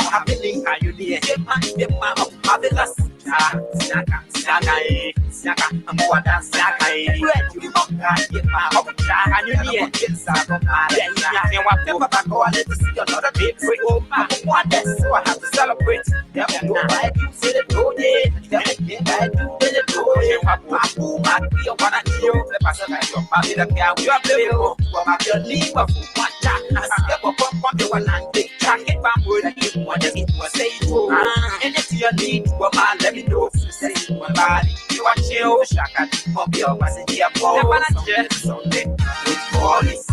happening. Are you there? Marvelous. Saka, I'm what I'm saying. You want that? Get my home. And you need it. Then you can walk them back. Go and let me see another big break. Oh, my, what that's so I have to celebrate. Never know why you say the door. Never get I do the door. You have to move back. You want to kill the person that you're probably the guy. You are playing for my girl. Leave a fool. What that? I step up on the one and take. Can't get back with a kid. What does it was say? And if you need to, let me know. Say, my body. You are chill, shaka, pop your passenger for Sunday with police.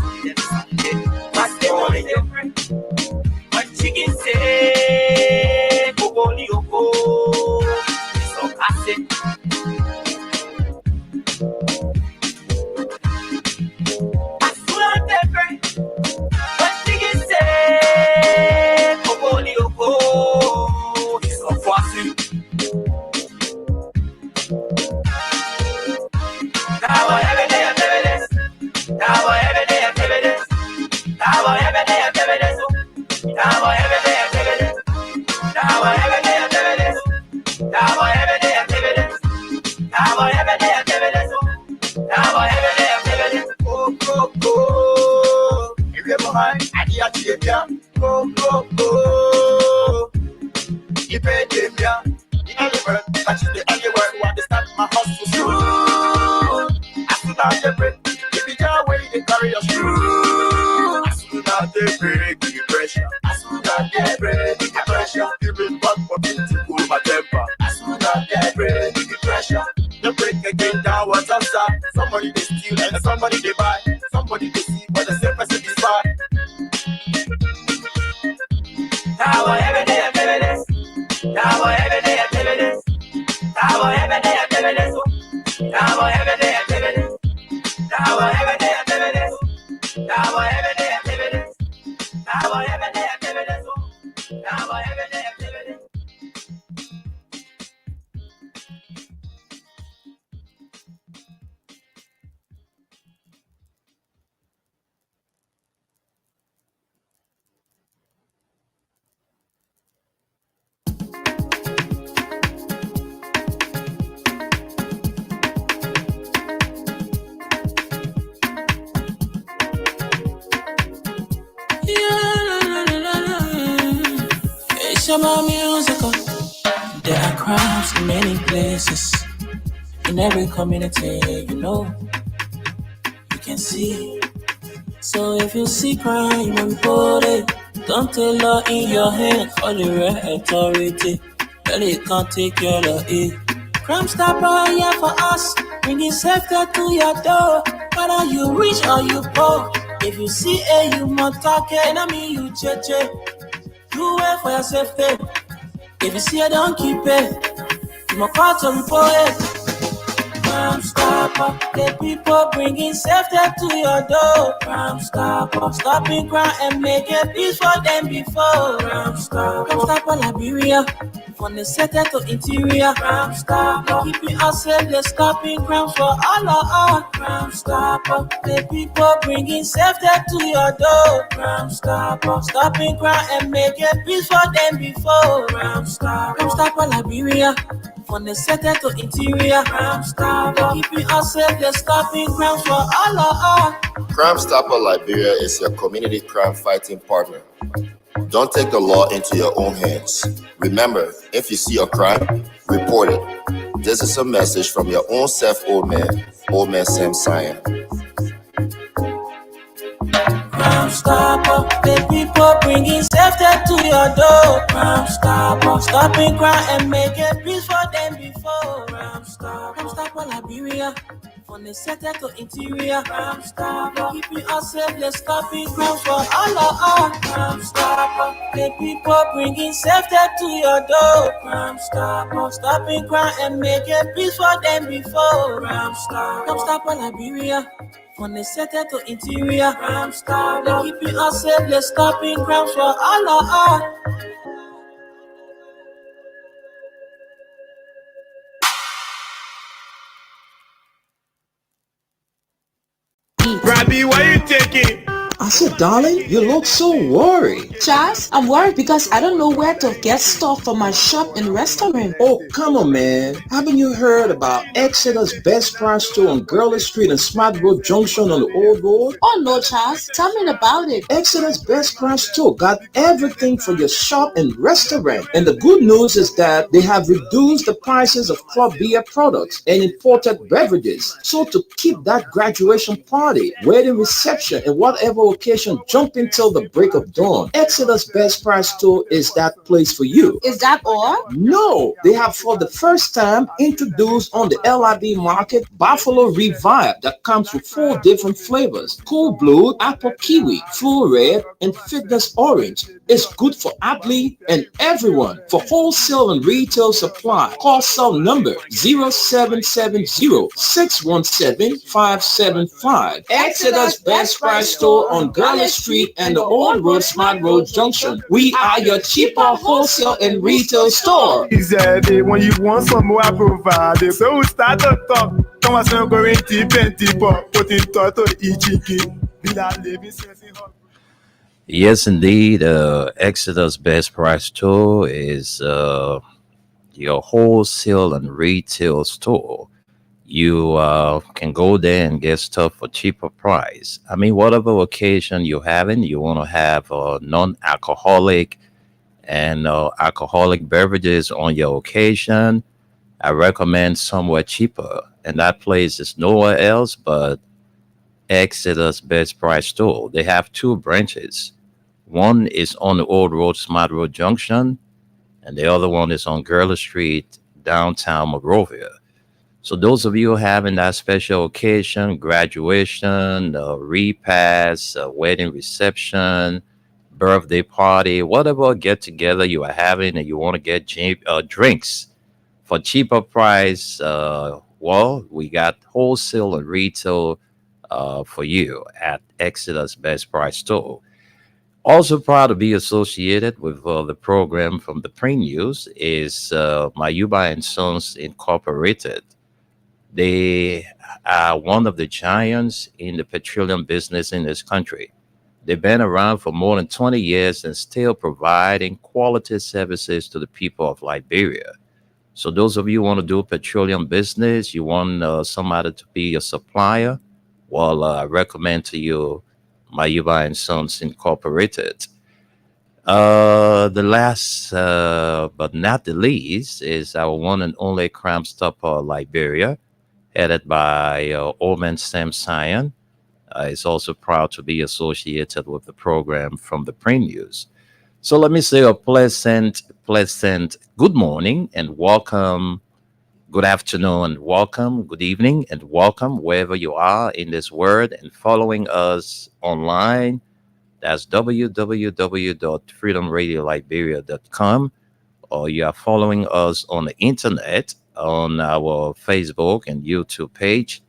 What's the only different? What chicken say, Boboli Oko, so pass it. What's the different? What chicken say, Boboli Oko, so pass it. Now every day I'm living this. Now every day I'm living this. Now every day I'm living this. Now every day I'm living this. Now every day I'm living this. Now every day I'm living this. Now every day I'm living this. Now every day I'm living this. Go go go. If you're mine, I need to get ya. Go go go. You pay them ya. You know the word, but you the only word. Want to start my hustle. As soon as they break, if you can't wait, they carry us through. As soon as they break, the pressure. As soon as they break, the pressure. Giving back for me to cool my temper. As soon as they break, the pressure. They break again, down what's outside. Somebody they steal and somebody they buy. Somebody they see, but the same person is bad. Now every day I'm living this. Now every day I'm living this. Now every day I'm living this. Now every day I'm living this. Now every day I'm living this. Now every day I'm living this. Now every day I'm living this. Now every day I'm living this. It's about musical. There are crowds in many places. In every community, you know, you can see. So if you see crime and report it, don't take law in your hand or the right authority. Really can't take care of it. Crime Stopper here for us, bringing safety to your door. Whether you rich or you poor, if you see a human talking, I mean you cheche. Do it for your safety. If you see it, don't keep it. You must call to report it. Crime Stopper, the people bringing safety to your door. Crime Stopper, stopping crime and making peace for them before. Crime Stopper Liberia, from the center to interior. Crime Stopper, keeping us safe, they're stopping crimes for all of us. Crime Stopper, the people bringing safety to your door. Crime Stopper, stopping crime and making peace for them before. Crime Stopper Liberia, from the center to interior. Crime Stopper, keeping us safe, they're stopping crimes for all of us. Crime Stopper Liberia is your community crime fighting partner. Don't take the law into your own hands. Remember, if you see a crime, report it. This is a message from your own self, Old Man Sam Cyan. Crime Stopper, the people bringing safety to your door. Crime Stopper, stopping crime and making peace for them before. Crime Stopper Liberia, from the center to interior. Crime Stopper, keeping us safe, let's stopping crimes for all of us. Crime Stopper, the people bringing safety to your door. Crime Stopper, stopping crime and making peace for them before. Crime Stopper Liberia, from the center to interior. Crime Stopper, keeping us safe, let's stopping crimes for all of us. Robbie, why you taking? I said, darling, you look so worried. Charles, I'm worried because I don't know where to get stuff for my shop and restaurant. Oh, come on, man. Haven't you heard about Exeter's Best Price Store on Gurley Street and Smart Road Junction on the Old Road? Oh no, Charles, tell me about it. Exeter's Best Price Store got everything for your shop and restaurant. And the good news is that they have reduced the prices of club beer products and imported beverages. So to keep that graduation party, wedding reception, and whatever occasion jumping till the break of dawn, Exeter's Best Price Store is that place for you. Is that all? No, they have for the first time introduced on the LIB market Buffalo Revive that comes with 4 different flavors: Cool Blue, Apple Kiwi, Full Red, and Fitness Orange. It's good for athlete and everyone. For wholesale and retail supply, call cell number 0770-617-575. Exeter's Best Price Store on Gurley Street and the Old Road Smart Road Junction. We are your cheaper wholesale and retail store. Easy, when you want some more, I provide it. So we start to talk. Come on, going deep and deeper. Put it to each living sense. Yes, indeed. Exeter's Best Price Store is your wholesale and retail store. You can go there and get stuff for cheaper price. I mean, whatever occasion you're having, you want to have non-alcoholic and alcoholic beverages on your occasion. I recommend somewhere cheaper, and that place is nowhere else but Exeter's Best Price Store. They have 2 branches. One is on the Old Road, Smart Road Junction, and the other one is on Gurley Street, downtown Monrovia. So those of you having that special occasion, graduation, repass, wedding reception, birthday party, whatever get together you are having, and you want to get drinks for cheaper price, well, we got wholesale and retail for you at Exeter's Best Price Store. Also proud to be associated with the program from the Print News is Mayuba and Sons Incorporated. They are one of the giants in the petroleum business in this country. They've been around for more than 20 years and still providing quality services to the people of Liberia. So those of you who want to do petroleum business, you want somebody to be your supplier, well, I recommend to you Mayuba and Sons Incorporated. The last but not the least is our one and only Crime Stopper Liberia, headed by Old Man Sam Sion. Is also proud to be associated with the program from the Print News. So let me say a pleasant good morning and welcome, good afternoon and welcome, good evening and welcome wherever you are in this world and following us online. That's www.freedomradioliberia.com, or you are following us on the internet on our Facebook and YouTube page.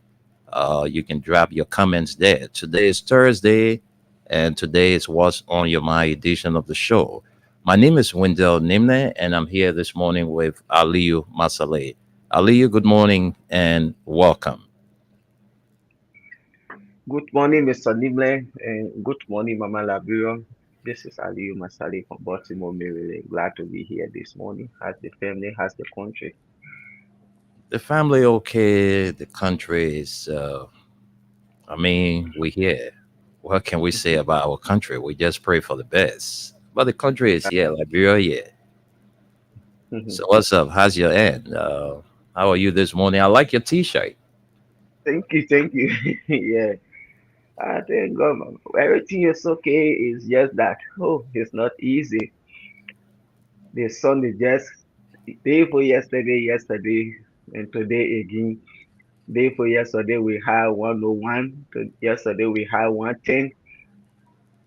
You can drop your comments there. Today is Thursday, and today is What's on Your Mind edition of the show. My name is Wendell Nimne, and I'm here this morning with Aliyu Masale. Aliyu, good morning and welcome. Good morning, Mr. Nimble, and good morning, Mama Labiro. This is Aliyu Masali from Baltimore, Maryland. Glad to be here this morning. How's the family? How's the country? The family okay. The country is, we're here. What can we say about our country? We just pray for the best. But the country is here, Liberia, yeah. So what's up? How's your end? How are you this morning? I like your T-shirt. Thank you. Yeah, I thank God, man. Everything is okay. It's just that, it's not easy. The sun is just day for yesterday, and today again. Day for yesterday we had 101. Yesterday we had 110.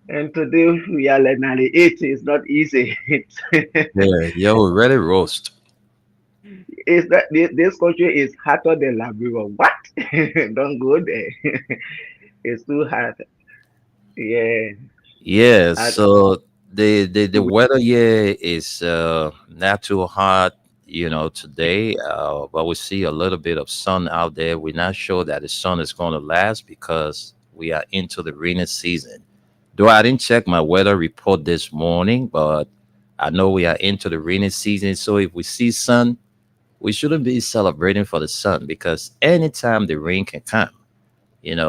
And today we are like 98. It's not easy. Yeah, yo, ready roast. It's that this country is hotter than Liberia. What? Don't go there. It's too hot. Yeah. Yeah, I, so the weather here is not too hot, today, but we see a little bit of sun out there. We're not sure that the sun is going to last because we are into the rainy season. Though I didn't check my weather report this morning, but I know we are into the rainy season. So if we see sun, we shouldn't be celebrating for the sun because anytime the rain can come,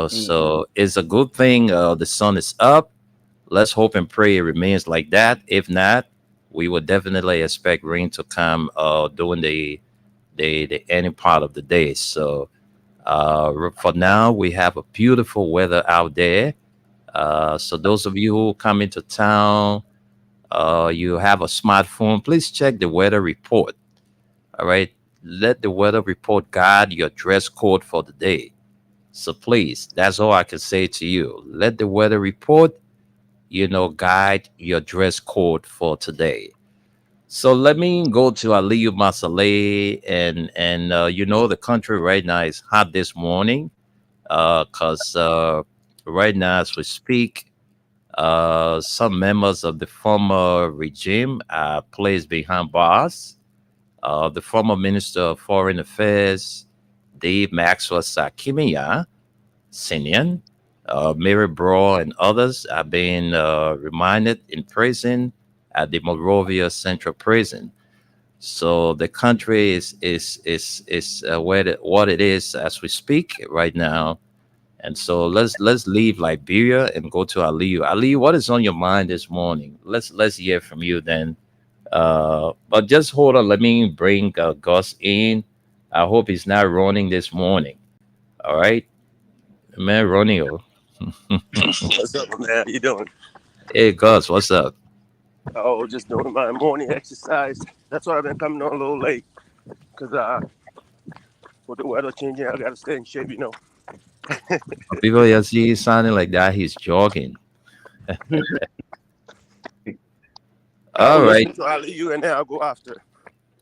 so it's a good thing. The sun is up. Let's hope and pray it remains like that. If not, we would definitely expect rain to come during the any part of the day. So for now, we have a beautiful weather out there. So those of you who come into town, you have a smartphone, please check the weather report. All right. Let the weather report guide your dress code for the day. So please, that's all I can say to you. Let the weather report, guide your dress code for today. So let me go to Aliyu Masaleh, and the country right now is hot this morning, because right now as we speak, some members of the former regime are placed behind bars. The former Minister of Foreign Affairs, Dave Maxwell Sakimiya, Senior, Mary Braw, and others are being remanded in prison at the Monrovia Central Prison. So the country is what it is as we speak right now. And so let's leave Liberia and go to Aliyu. Aliyu, what is on your mind this morning? Let's hear from you then. But just hold on. Let me bring Gus in. I hope he's not running this morning. All right, man, Ronio. What's up, man? How you doing? Hey, Gus, what's up? Oh, just doing my morning exercise. That's why I've been coming on a little late. Because with the weather changing, I got to stay in shape. People you see sounding like that, he's jogging. All right. So I'll leave you and then I'll go after.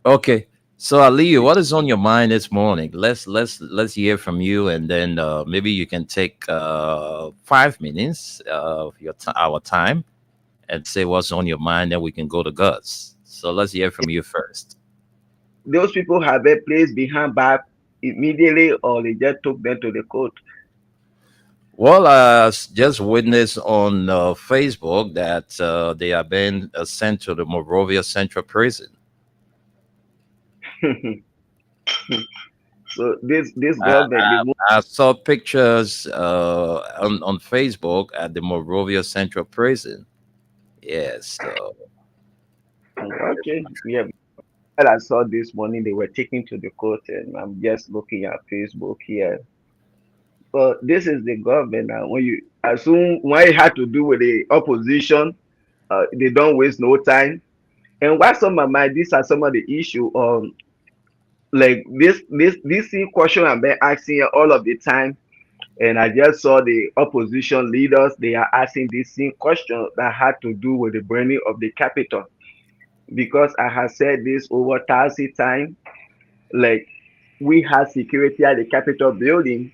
Okay. So Aliyu, what is on your mind this morning? Let's hear from you, and then maybe you can take 5 minutes of our time and say what's on your mind. Then we can go to Gus. So let's hear from you first. Those people have been placed behind bars immediately, or they just took them to the court. Well, I just witnessed on Facebook that they are being sent to the Monrovia Central Prison. So this government, I saw pictures on Facebook at the Monrovia Central Prison. Yes. okay, yeah. Well, I saw this morning they were taken to the court, and I'm just looking at Facebook here. But this is the government now. When you assume when it had to do with the opposition, they don't waste no time. And what's on my mind, these are some of the issue. Like this same question I've been asking all of the time, and I just saw the opposition leaders. They are asking this same question that had to do with the burning of the Capitol. Because I have said this over 1,000 times, like we have security at the Capitol building,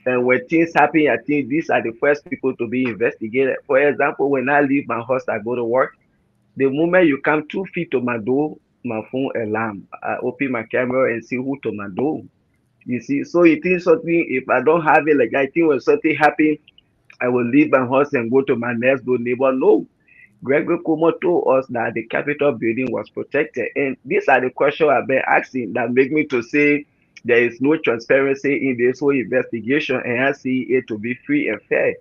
and when things happen, I think these are the first people to be investigated. For example, when I leave my house, I go to work. The moment you come 2 feet to my door, my phone alarm. I open my camera and see who to my door. You see, so it is something. If I don't have it, like I think when something happen, I will leave my house and go to my next door neighbor. No, Gregory Como told us that the Capitol building was protected. And these are the questions I've been asking that make me to say there is no transparency in this whole investigation, and I see it to be free and fair.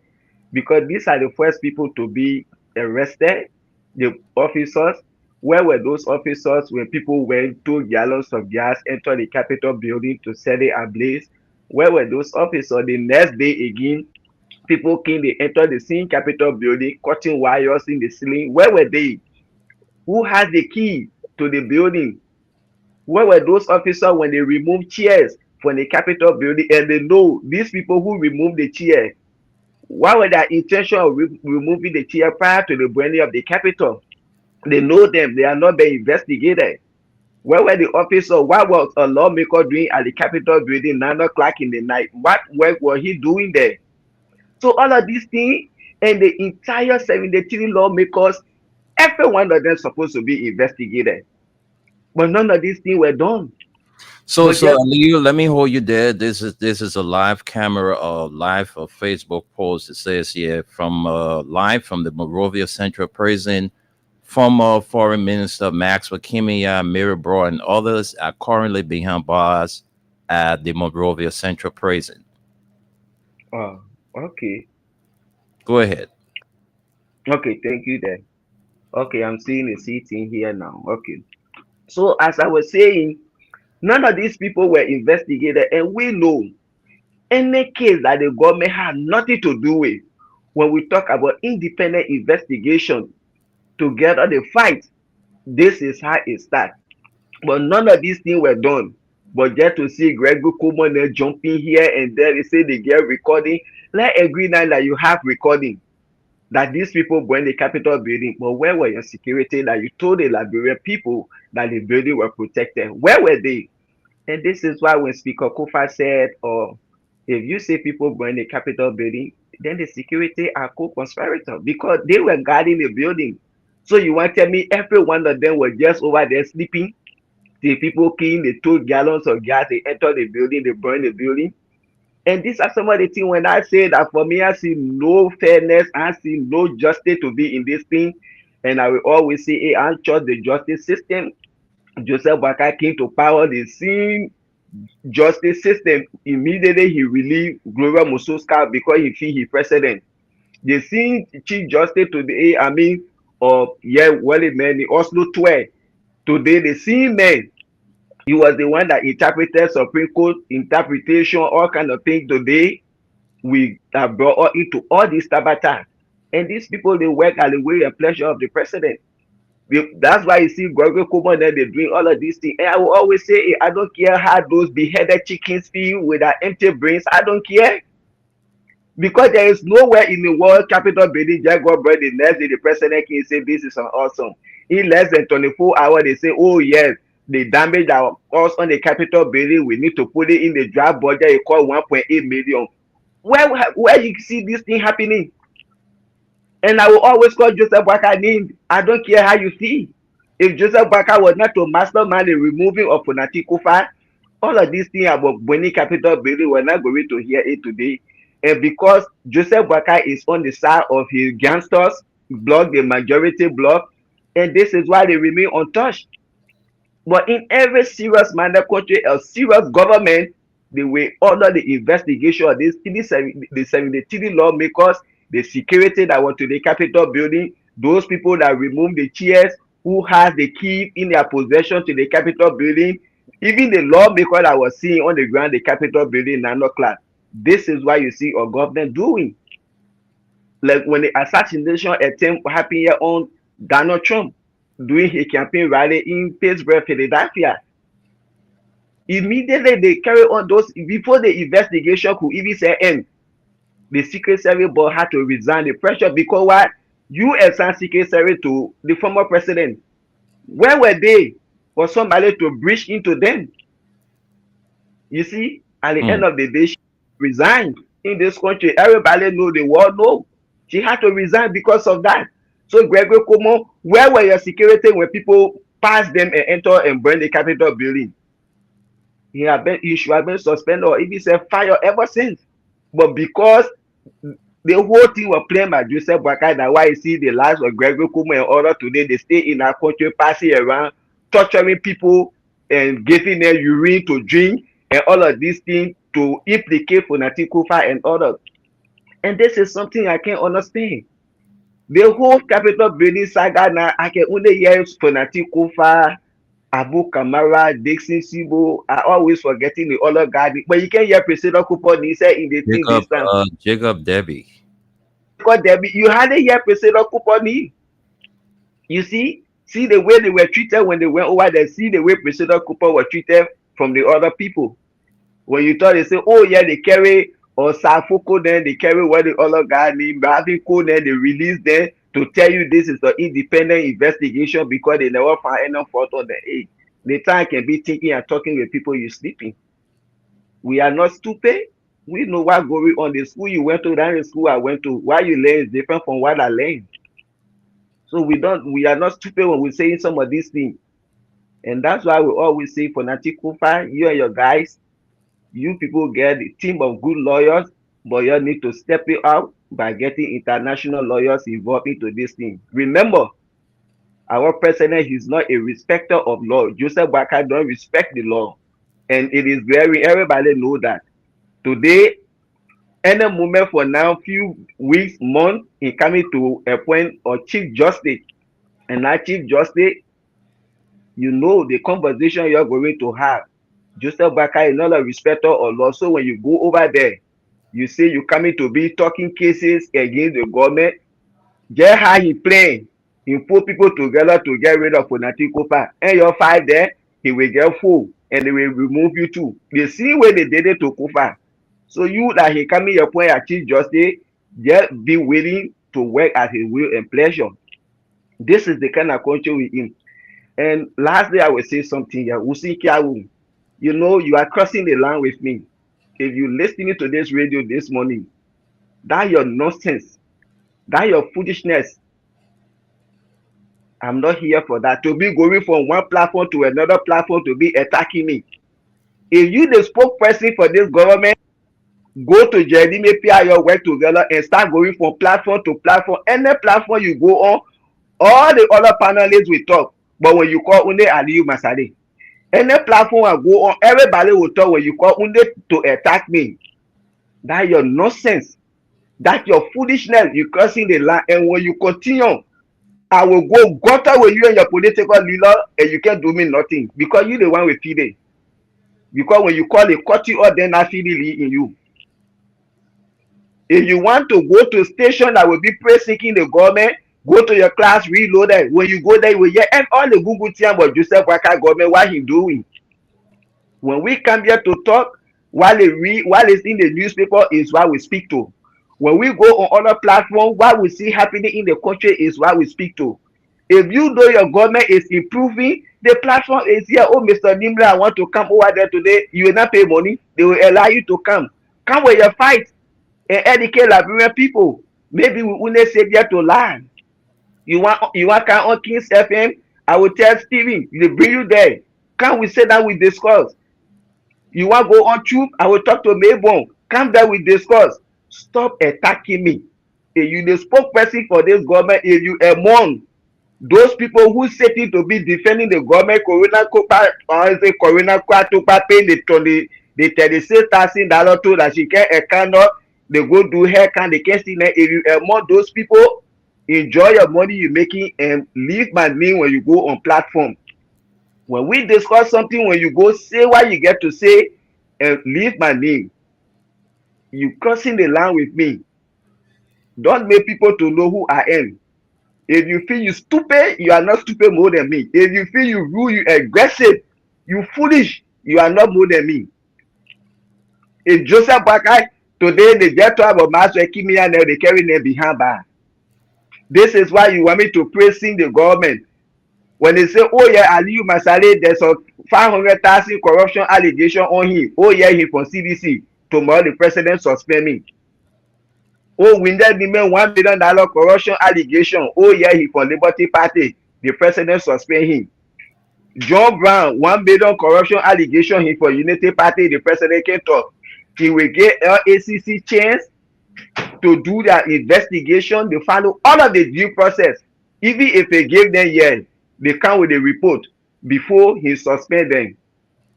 Because these are the first people to be arrested, the officers. Where were those officers when people went 2 gallons of gas into the Capitol building to set it ablaze? Where were those officers the next day again? People came, they entered the same Capitol building, cutting wires in the ceiling. Where were they? Who has the key to the building? Where were those officers when they removed chairs from the Capitol building? And they know these people who removed the chair. What were their intention of removing the chair prior to the burning of the Capitol? They know them. They are not being investigated. Where were the officers? What was a lawmaker doing at the Capitol building 9 o'clock in the night? What work was he doing there? So all of these things and the entire 73 lawmakers, every one of them supposed to be investigated. But none of these things were done. So But so just Leo, let me hold you there. This is a live camera, live Facebook post. It says here from live from the Monrovia Central Prison. Former Foreign Minister Max Wakimia, Mary Bro, and others are currently behind bars at the Monrovia Central Prison. oh, okay, Go ahead. okay, thank you then. Okay, I'm seeing a sitting here now. Okay, so as I was saying, none of these people were investigated, and we know any case that the government had nothing to do with. When we talk about independent investigation together, the fight, this is how it starts. But none of these things were done. But just to see Gregory Coleman jumping here and there, they say they get recording. Let's agree now that you have recording that these people were in the Capitol building. But where were your security that you told the Liberian people that the building were protected? Where were they? And this is why when Speaker Kufa said, oh, if you say people were in the Capitol building, then the security are co-conspirators because they were guarding the building. So you want to tell me every one of them was just over there sleeping? The people came, they took gallons of gas, they entered the building, they burned the building. And these are some of the things when I say that for me, I see no fairness, I see no justice to be in this thing. And I will always say, hey, I trust the justice system. Joseph Baka came to power, the same justice system. Immediately he relieved Gloria Musoska because he feel he president. The same Chief Justice today, I mean, or yeah, well, man, the Oslo 12. Today, the same man, he was the one that interpreted Supreme Court interpretation, all kind of things. Today, we have brought into all these tabata. And these people, they work at the way and pleasure of the president. That's why you see Gregory Coleman there, they're doing all of these things. And I will always say, I don't care how those beheaded chickens feel with their empty brains. I don't care. Because there is nowhere in the world Capitol building just got bread the next day the president can say this is an awesome. In less than 24 hours, they say, oh yes, the damage that caused on the Capitol building, we need to put it in the draft budget. It cost 1.8 million. Where you see this thing happening? And I will always call Joseph Baka name. I don't care how you feel. If Joseph Baka was not to mastermind the removing of Funati Kufa, all of these things about Boni Capitol building, we're not going to hear it today. And because Joseph Baka is on the side of his gangsters, block the majority block, and this is why they remain untouched. But in every serious minded country, a serious government, they will order the investigation of this the 73 lawmakers, the security that went to the Capitol building, those people that removed the chairs, who has the key in their possession to the Capitol building, even the lawmaker that was seen on the ground, the Capitol building, 9 o'clock. This is why you see our government doing. Like when the assassination attempt happened here on Donald Trump doing his campaign rally in Pittsburgh, Philadelphia. Immediately they carry on those before the investigation could even say end. The Secret Service board had to resign the pressure because what you assigned Secret Service to the former president. Where were they for somebody to breach into them? You see, at the end of the day, she resigned in this country. Everybody know, the world know. She had to resign because of that. So Gregory Cuomo, where were your security when people passed them and enter and burn the Capitol building? He should have been suspended or even said fire ever since. But because the whole thing was playing by Joseph Baka, that's why you see the lives of Gregory Cuomo and others today. They stay in our country, passing around, torturing people and giving them urine to drink and all of these things to implicate Funati Kufa and others. And this is something I can't understand. The whole Capitol building saga now, I can only hear Funati Kufa, Abu Kamara, Dixon Sibo. I always forgetting the other guy. But you can hear President Cooper, he said in the thing this time. Jacob Debbie. Because Debbie, you hardly hear President Cooper. You see the way they were treated when they went over there. See the way President Cooper was treated from the other people. When you thought they say, oh yeah, they carry or Safoko, then they carry what the other guy named Baviko, then they release them to tell you this is an independent investigation because they never found any fault on the age. The time can be thinking and talking with people you sleeping. We are not stupid. We know what going on. The school you went to, that the school I went to, why you learn is different from what I learned. So we are not stupid when we say some of these things. And that's why we always say for Nati Kufa, you and your guys, you people get a team of good lawyers, but you need to step it out by getting international lawyers involved into this thing. Remember, our president is not a respecter of law. Joseph Boakai don't respect the law. And it is everybody know that. Today, any moment for now, few weeks, months, he coming to appoint a chief justice. And that chief justice, you know the conversation you're going to have. Joseph Boakai is not a respecter of law. So when you go over there, you say you coming to be talking cases against the government. Just how he playing. He put people together to get rid of Onati Kofa. And your fight there, he will get full and they will remove you too. The same way they did it to Kofa. So you that he coming your point at Chief Justice, just be willing to work at his will and pleasure. This is the kind of country we in. And lastly, I will say something here. You know, you are crossing the line with me. If you listening to this radio this morning, that your nonsense, that your foolishness, I'm not here for that. To be going from one platform to another platform to be attacking me. If you the spokesperson for this government, go to JD, pair your work together and start going from platform to platform. Any platform you go on, all the other panelists will talk. But when you call Unde Aliyu Masade, any platform I go on, everybody will talk when you call Unde to attack me. That's your nonsense. That's your foolishness. You're crossing the line. And when you continue, I will go gutter with you and your political leader, and you can't do me nothing because you the one with feed it. Because when you call a cut you up, then I feel it in you. If you want to go to station that will be press-seeking the government, go to your class, reload it. When you go there, you will hear and all the Google team about Joseph Boakai government, what he doing. When we come here to talk, while it's in the newspaper is what we speak to. When we go on other platforms, what we see happening in the country is what we speak to. If you know your government is improving, the platform is here. Oh, Mr. Nimra, I want to come over there today. You will not pay money. They will allow you to come. Come with your fight and educate Liberian people. Maybe we will not say here to learn. You want come on King's FM? I will tell Steven, they bring you there. Come, we sit down, we discuss. You want to go on Truth? I will talk to Maybon. Come there, we discuss. Stop attacking me. If you the spokesperson for this government, if you among those people who sitting to be defending the government, Corona Kwatupa paying the $36,000 to that she can account up, they go do hair can they can't see that. If you among those people, enjoy your money you're making and leave my name when you go on platform. When we discuss something, when you go say what you get to say and leave my name. You crossing the line with me. Don't make people to know who I am. If you feel you stupid, you are not stupid more than me. If you feel you rude, you aggressive, you foolish, you are not more than me. If Joseph Boakai, today they just talk about Master Kimia and they carry them behind bar. This is why you want me to praising the government. When they say, oh yeah, Aliyu Masale, there's a 500,000 corruption allegation on him. Oh yeah, he from CDC. Tomorrow the president suspend me. Oh, Winded Nime $1 billion corruption allegation. Oh yeah, he from Liberty Party. The president suspend him. John Brown, $1 billion corruption allegation. He for Unity Party. The president can talk. He will get LACC chance to do their investigation. They follow all of the due process. Even if they give them years, they come with a report before he suspend them.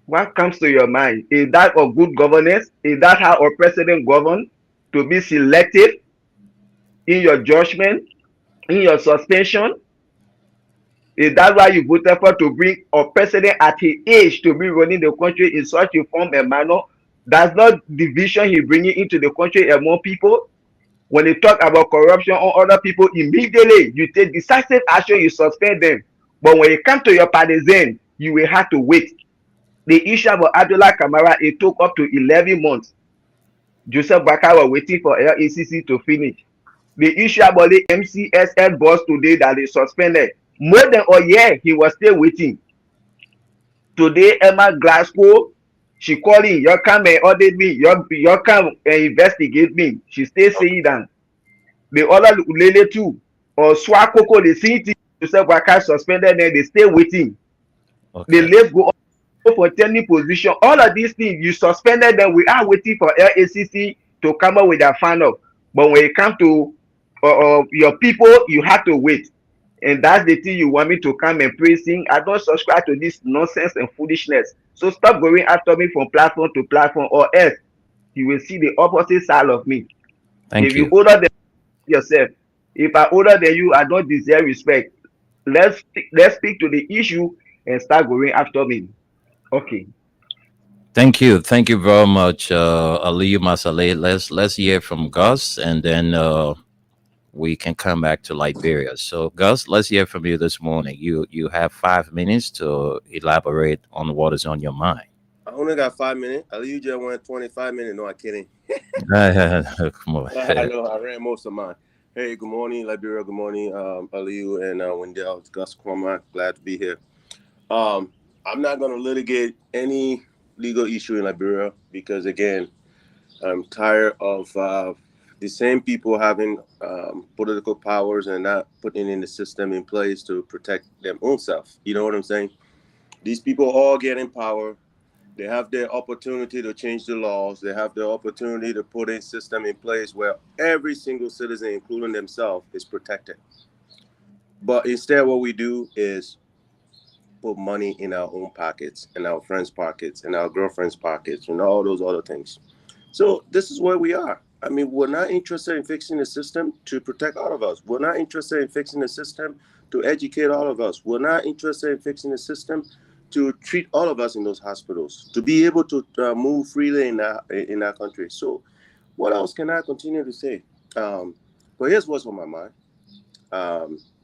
What comes to your mind? Is that of good governance? Is that how our president govern? To be selective in your judgment, in your suspension? Is that why you voted for to bring a president at his age to be running the country in such a form and manner? That's not division he bringing into the country among people. When they talk about corruption on other people, immediately you take decisive action, you suspend them. But when it comes to your partisan, you will have to wait. The issue about Abdullah Kamara, it took up to 11 months. Joseph Boakai was waiting for LACC to finish. The issue about the MCSL boss today that they suspended, more than a year, he was still waiting. Today, Emma Glasgow, she calling, you come and audit me, you come and investigate me. She still saying that. The other lady too, or Swakoko, the city, Joseph Boakai suspended them, they still waiting. The Okay. list go up for any position. All of these things, you suspended them. We are waiting for LACC to come up with their final. But when it comes to your people, you have to wait. And that's the thing you want me to come and praising. I don't subscribe to this nonsense and foolishness. So stop going after me from platform to platform, or else you will see the opposite side of me. Thank If you you. older than yourself, if I older than you, I don't deserve respect. Let's speak to the issue and start going after me. Okay. Thank you. Thank you very much, Aliyu Masale. Let's hear from Gus, and then we can come back to Liberia. So, Gus, let's hear from you this morning. You have 5 minutes to elaborate on what is on your mind. I only got 5 minutes. I you just went 25 minutes. No, I'm kidding. Come on. I know I ran most of mine. Hey, good morning, Liberia. Good morning, Aliyu and Wendell. It's Gus Cormack. Glad to be here. I'm not going to litigate any legal issue in Liberia because, again, I'm tired of the same people having political powers and not putting in the system in place to protect their own self. You know what I'm saying? These people all get in power. They have their opportunity to change the laws. They have the opportunity to put a system in place where every single citizen, including themselves, is protected. But instead, what we do is put money in our own pockets, in our friends' pockets, in our girlfriends' pockets, and all those other things. So this is where we are. I mean, we're not interested in fixing the system to protect all of us. We're not interested in fixing the system to educate all of us. We're not interested in fixing the system to treat all of us in those hospitals, to be able to move freely in our country. So what else can I continue to say? But here's what's on my mind.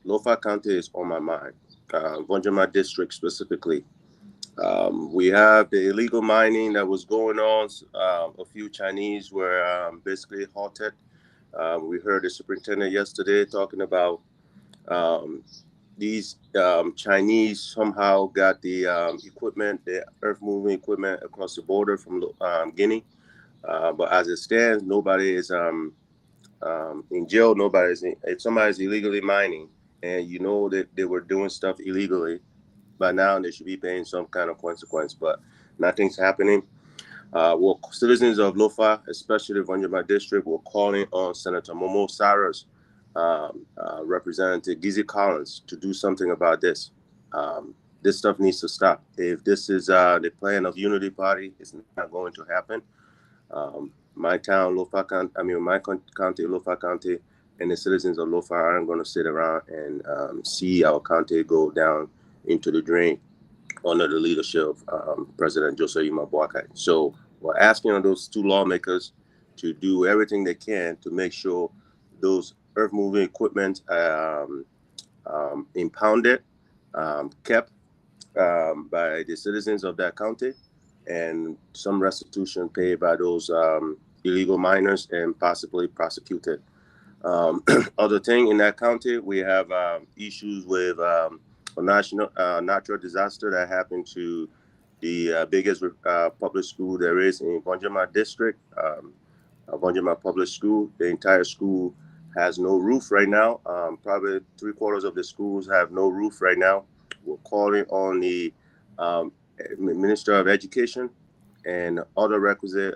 Lofa County is on my mind. Vonjama District specifically. We have the illegal mining that was going on. A few Chinese were basically halted. We heard the superintendent yesterday talking about these Chinese somehow got the equipment, the earth moving equipment across the border from Guinea. But as it stands, nobody is in jail. If somebody's illegally mining and you know that they were doing stuff illegally, by now they should be paying some kind of consequence, but nothing's happening. Well, citizens of Lofa, especially Vonjama District, were calling on Senator Momo Sarah's Representative Gizzy Collins to do something about this. This stuff needs to stop. If this is the plan of Unity Party, it's not going to happen. My town, Lofa County, my county, Lofa County, and the citizens of Lofa aren't going to sit around and see our county go down into the drain under the leadership of President Joseph Yuma Boakai. So we're asking on those two lawmakers to do everything they can to make sure those earth-moving equipment impounded, kept by the citizens of that county, and some restitution paid by those illegal miners and possibly prosecuted. Other thing in that county, we have issues with a natural disaster that happened to the biggest public school there is in Vonjama District, Vonjama Public School. The entire school has no roof right now. Probably 3/4 of the schools have no roof right now. We're calling on the Minister of Education and other requisite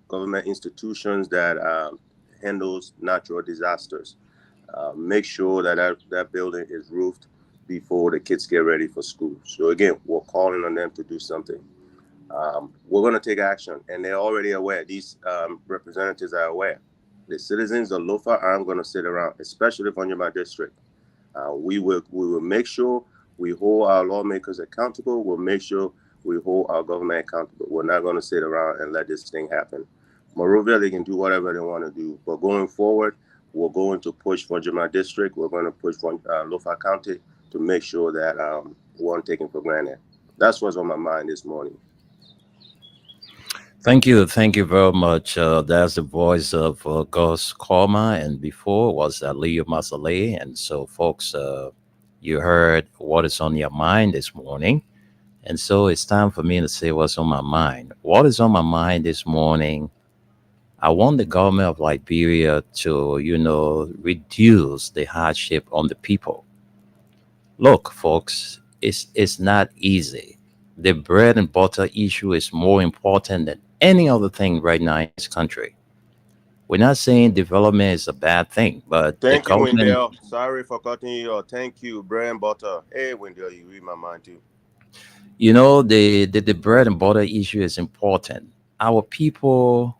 government institutions that handles natural disasters. Make sure that building is roofed before the kids get ready for school. So again, we're calling on them to do something. We're going to take action, and they're already aware. These representatives are aware. The citizens of Lofa aren't going to sit around, especially from my district. We will make sure we hold our lawmakers accountable. We'll make sure we hold our government accountable. We're not going to sit around and let this thing happen. Moreover, they can do whatever they want to do. But going forward, we're going to push Vonjama District. We're going to push Lofa County to make sure that we weren't taken for granted. That's what's on my mind this morning. Thank you very much. That's the voice of Gus Korma, and before was Aliyu Masale. And so, folks, you heard what is on your mind this morning. And so it's time for me to say what's on my mind. What is on my mind this morning? I want the government of Liberia to, reduce the hardship on the people. Look, folks, It's not easy. The bread and butter issue is more important than any other thing right now in this country. We're not saying development is a bad thing, but the Thank you, government, Wendell. Sorry for cutting you off. Thank you, bread and butter. Hey, Wendell, you read my mind too. the bread and butter issue is important. Our people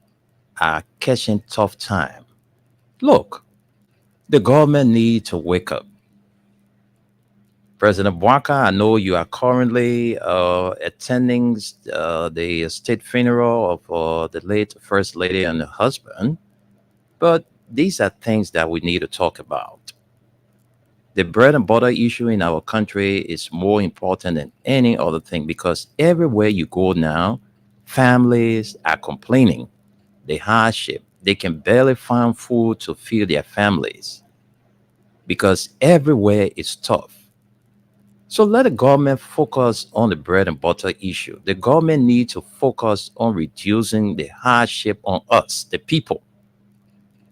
are catching tough time. Look, the government need to wake up. President Bwaka, I know you are currently attending the state funeral of the late First Lady and her husband, but these are things that we need to talk about. The bread and butter issue in our country is more important than any other thing because everywhere you go now, families are complaining the hardship. They can barely find food to feed their families because everywhere is tough. So let the government focus on the bread and butter issue. The government needs to focus on reducing the hardship on us, the people,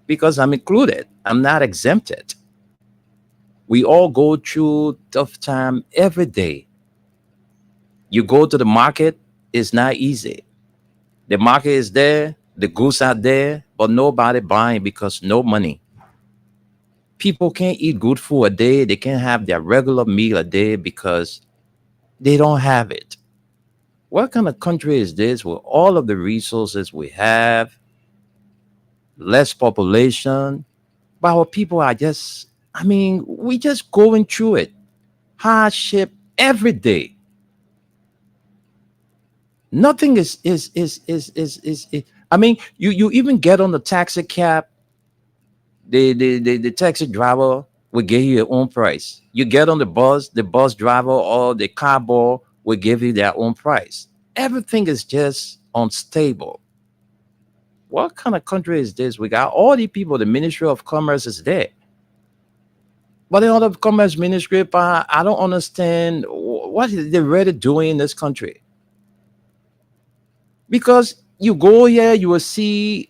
because I'm included. I'm not exempted. We all go through tough time every day. You go to the market, it's not easy. The market is there, the goods are there, but nobody buying because no money. People can't eat good food a day. They can't have their regular meal a day because they don't have it. What kind of country is this with all of the resources we have, less population, but our people are just, I mean, we just going through it. Hardship every day. Nothing is I mean, you even get on the taxi cab, the taxi driver will give you your own price. You get on the bus driver or the car boy will give you their own price. Everything is just unstable. What kind of country is this? We got all the people, the Ministry of Commerce is there. But the other Commerce Ministry, I don't understand what is they really doing in this country. Because you go here, you will see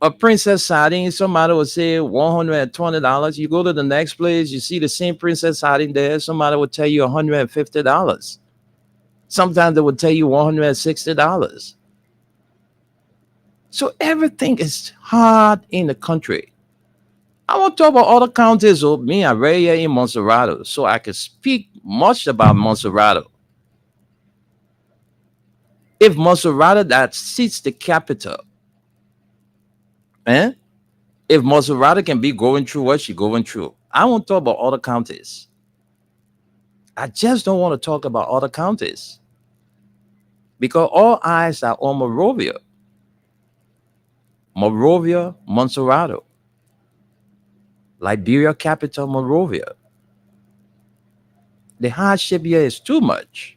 a princess sardine, somebody will say $120. You go to the next place, you see the same princess sardine there, somebody will tell you $150. Sometimes they will tell you $160. So everything is hard in the country. I want to talk about other counties. Oh, me, I'm right here in Monserrato, so I can speak much about Monserrato. If Monserrato that sits the capital, eh? If Monserrato can be going through what she's going through, I won't talk about other counties. I just don't want to talk about other counties because all eyes are on Monrovia. Monrovia, Monserrato, Liberia capital, Monrovia. The hardship here is too much.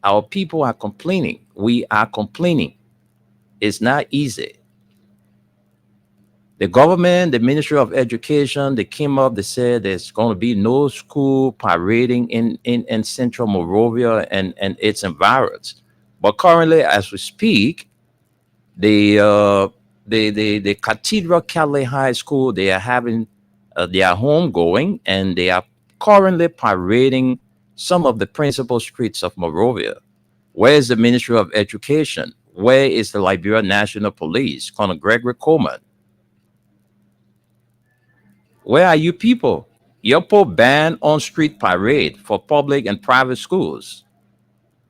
Our people are complaining. We are complaining. It's not easy. The government, the Ministry of Education, they came up, they said there's going to be no school parading in central Monrovia and its environs. But currently, as we speak, the Cathedral Catholic High School, they are having their homegoing and they are currently parading some of the principal streets of Monrovia. Where is the Ministry of Education? Where is the Liberia National Police, Colonel Gregory Coleman? Where are you people? Yopo banned on-street parade for public and private schools.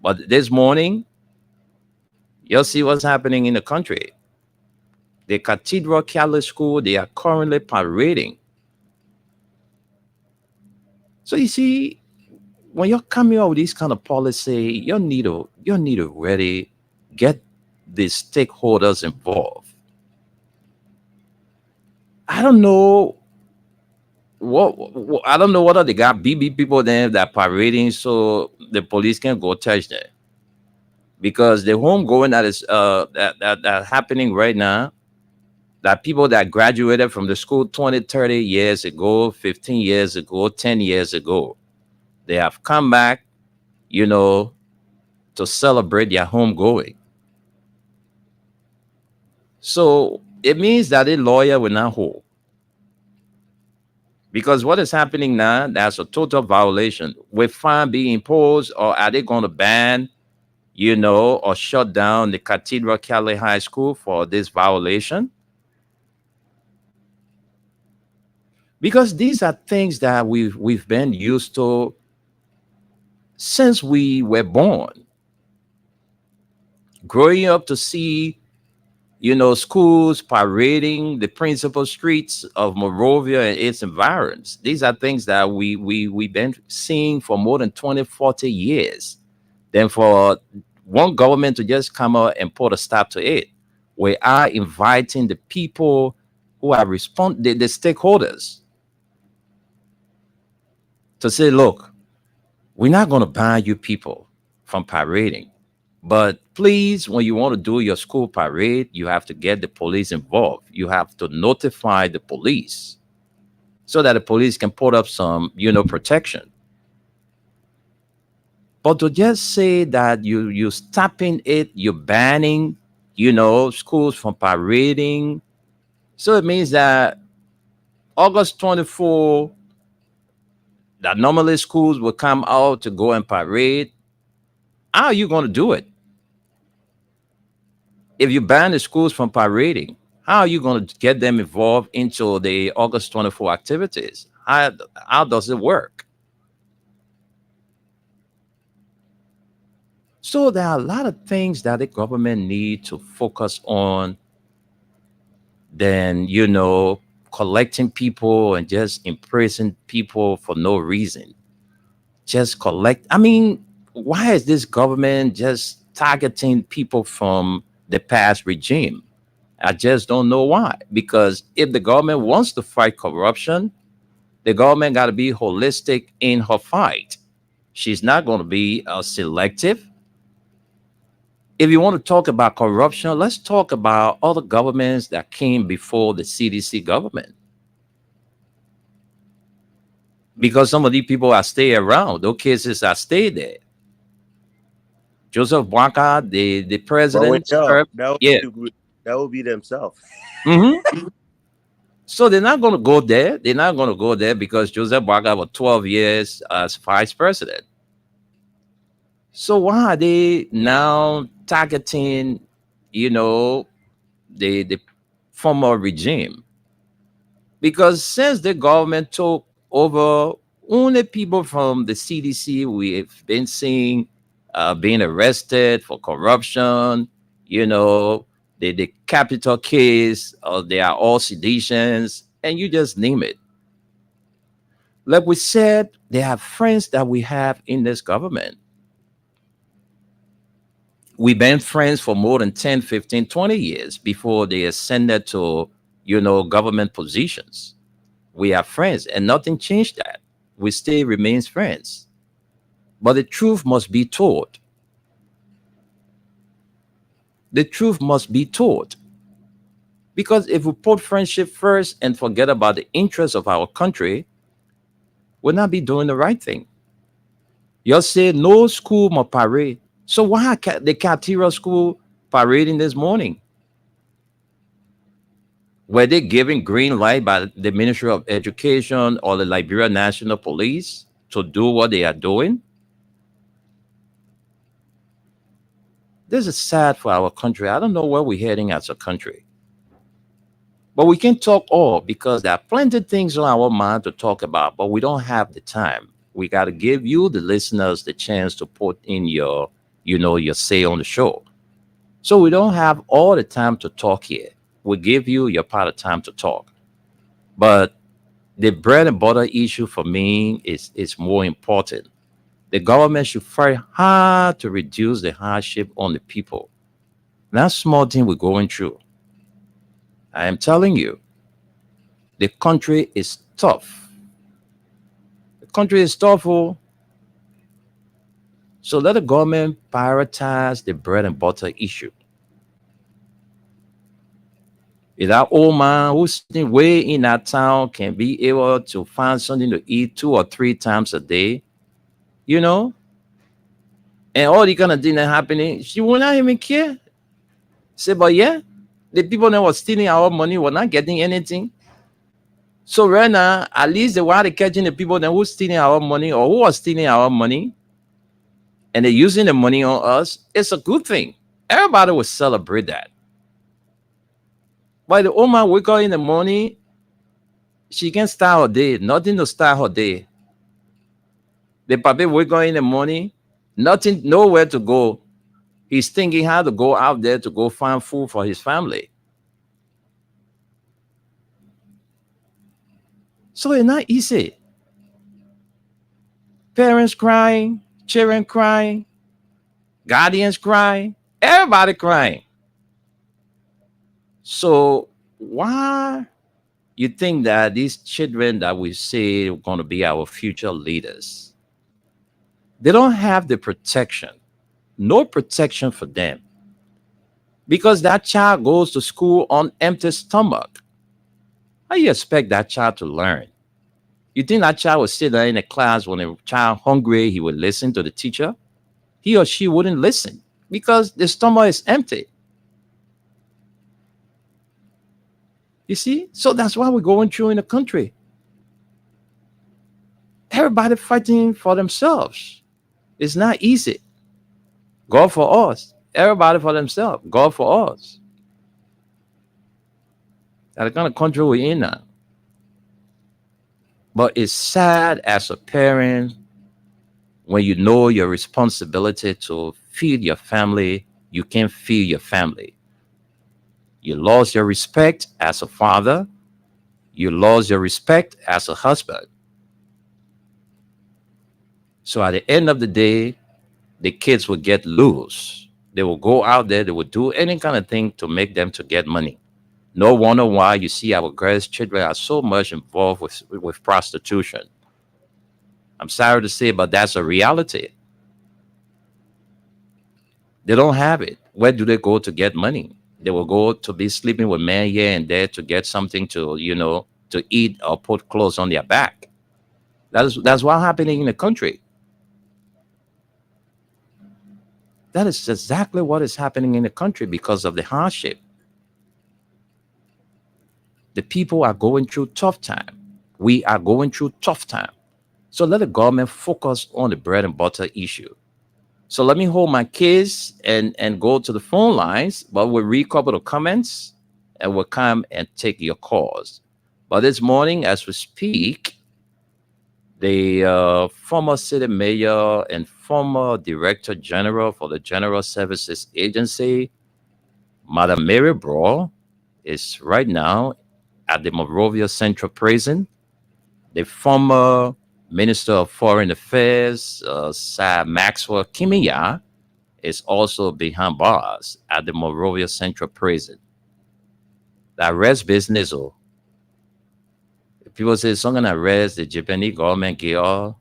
But this morning, you'll see what's happening in the country. The Cathedral Catholic School, they are currently parading. So you see, when you're coming out with this kind of policy, you need to really get the stakeholders involved. I don't know I don't know whether they got BB people there that parading so the police can go touch them. Because the homegoing that is that happening right now, that people that graduated from the school 20, 30 years ago, 15 years ago, 10 years ago, they have come back, to celebrate their homegoing. So it means that a lawyer will not hold. Because what is happening now, that's a total violation. With fine being imposed, or are they going to ban, or shut down the Cathedral Cali High School for this violation? Because these are things that we've been used to since we were born. Growing up to see, schools parading the principal streets of Monrovia and its environs. These are things that we've been seeing for more than 20, 40 years. Then for one government to just come out and put a stop to it, we are inviting the people who are the stakeholders to say, look, we're not going to ban you people from parading. But please, when you want to do your school parade, you have to get the police involved. You have to notify the police so that the police can put up some, protection. But to just say that you're stopping it, you're banning, schools from parading. So it means that August 24, that normally schools will come out to go and parade. How are you going to do it? If you ban the schools from parading, how are you going to get them involved into the August 24 activities? How does it work? So there are a lot of things that the government need to focus on than, collecting people and just imprisoning people for no reason. Just collect. I mean, why is this government just targeting people from the past regime? I just don't know why. Because if the government wants to fight corruption, the government got to be holistic in her fight. She's not going to be selective. If you want to talk about corruption, let's talk about other governments that came before the CDC government. Because some of these people are stay around. Those cases are stay there. Joseph Boakai, the president. That would be themselves. Mm-hmm. So they're not going to go there. They're not going to go there because Joseph Boakai was 12 years as vice president. So why are they now targeting, the former regime? Because since the government took over, only people from the CDC we've been seeing being arrested for corruption, the capital case, they are all seditions, and you just name it. Like we said, they have friends that we have in this government. We've been friends for more than 10, 15, 20 years before they ascended to, government positions. We are friends and nothing changed that. We still remain friends. But the truth must be told. The truth must be told. Because if we put friendship first and forget about the interests of our country, we'll not be doing the right thing. You'll say no school must parade. So why the Cathedral School parading this morning? Were they giving green light by the Ministry of Education or the Liberia National Police to do what they are doing? This is sad for our country. I don't know where we're heading as a country. But we can talk all because there are plenty of things on our mind to talk about, but we don't have the time. We got to give you, the listeners, the chance to put in your say on the show. So we don't have all the time to talk here. We give you your part of time to talk. But the bread and butter issue for me is more important. The government should fight hard to reduce the hardship on the people. That small thing we're going through. I am telling you, the country is tough. The country is tough. So let the government prioritize the bread and butter issue. If that old man who's sitting way in that town can be able to find something to eat 2 or 3 times a day, and all the kind of thing that happening, she will not even care. Say, but yeah, the people that were stealing our money were not getting anything. So right now, at least they were catching the people that who stealing our money or who are stealing our money, and they're using the money on us. It's a good thing. Everybody will celebrate that. But the woman wake up in the morning, she can start her day, nothing to start her day. The papi wake up in the morning, nothing, nowhere to go. He's thinking how to go out there to go find food for his family. So it's not easy. Parents crying, children crying, guardians crying, everybody crying. So why you think that these children that we say are going to be our future leaders, they don't have the protection, no protection for them, because that child goes to school on empty stomach. How you expect that child to learn? You think that child would sit there in a class when a child hungry, he would listen to the teacher? He or she wouldn't listen because the stomach is empty. You see? So that's why we're going through in the country. Everybody fighting for themselves. It's not easy. God for us. Everybody for themselves. God for us. That's the kind of country we're in now. But it's sad as a parent when you know your responsibility to feed your family, you can't feed your family. You lost your respect as a father. You lost your respect as a husband. So at the end of the day, the kids will get loose. They will go out there. They will do any kind of thing to make them to get money. No wonder why you see our girls' children are so much involved with prostitution. I'm sorry to say, but that's a reality. They don't have it. Where do they go to get money? They will go to be sleeping with men here and there to get something to, to eat or put clothes on their back. That's what's happening in the country. That is exactly what is happening in the country because of the hardship. The people are going through tough time. We are going through tough time. So let the government focus on the bread and butter issue. So let me hold my case and go to the phone lines, but we'll read a couple of comments and we'll come and take your calls. But this morning, as we speak, the former city mayor and former director general for the General Services Agency, Madam Mary Brawl, is right now at the Monrovia Central Prison. The former Minister of Foreign Affairs, Sir Maxwell Kimiya, is also behind bars at the Monrovia Central Prison. The arrest business, people say someone arrest the Japanese government, the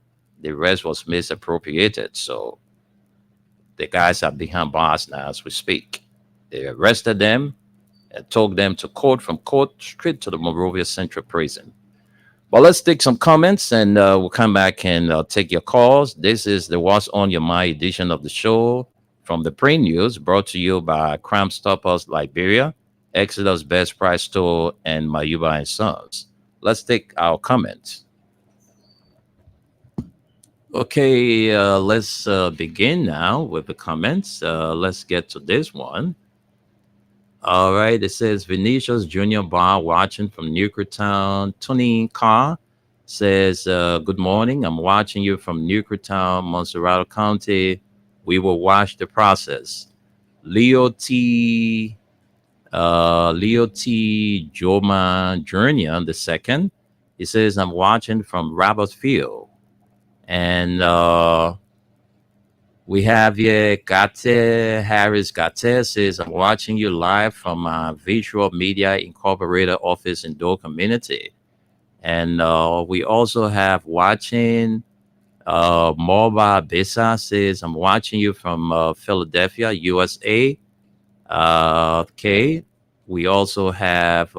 arrest was misappropriated. So the guys are behind bars now as we speak. They arrested them and took them to court, from court straight to the Monrovia Central Prison. Well, let's take some comments and we'll come back and take your calls. This is the What's on Your Mind edition of the show from the Print News, brought to you by Crime Stoppers Liberia, Exodus Best Price Store, and Mayuba and Sons. Let's take our comments. Okay, let's begin now with the comments. Let's get to this one. All right, it says Vinicius Junior Bar watching from Newcretown. Tony Carr says, good morning. I'm watching you from Newcretown, Montserrat County. We will watch the process. Leo T. Joma Jr. the second. He says, I'm watching from Robertsfield. And we have here Gate Harris Gate says, I'm watching you live from Visual Media Incorporated office in Dole Community. And we also have watching Morba Besa says, I'm watching you from Philadelphia, USA. Okay. We also have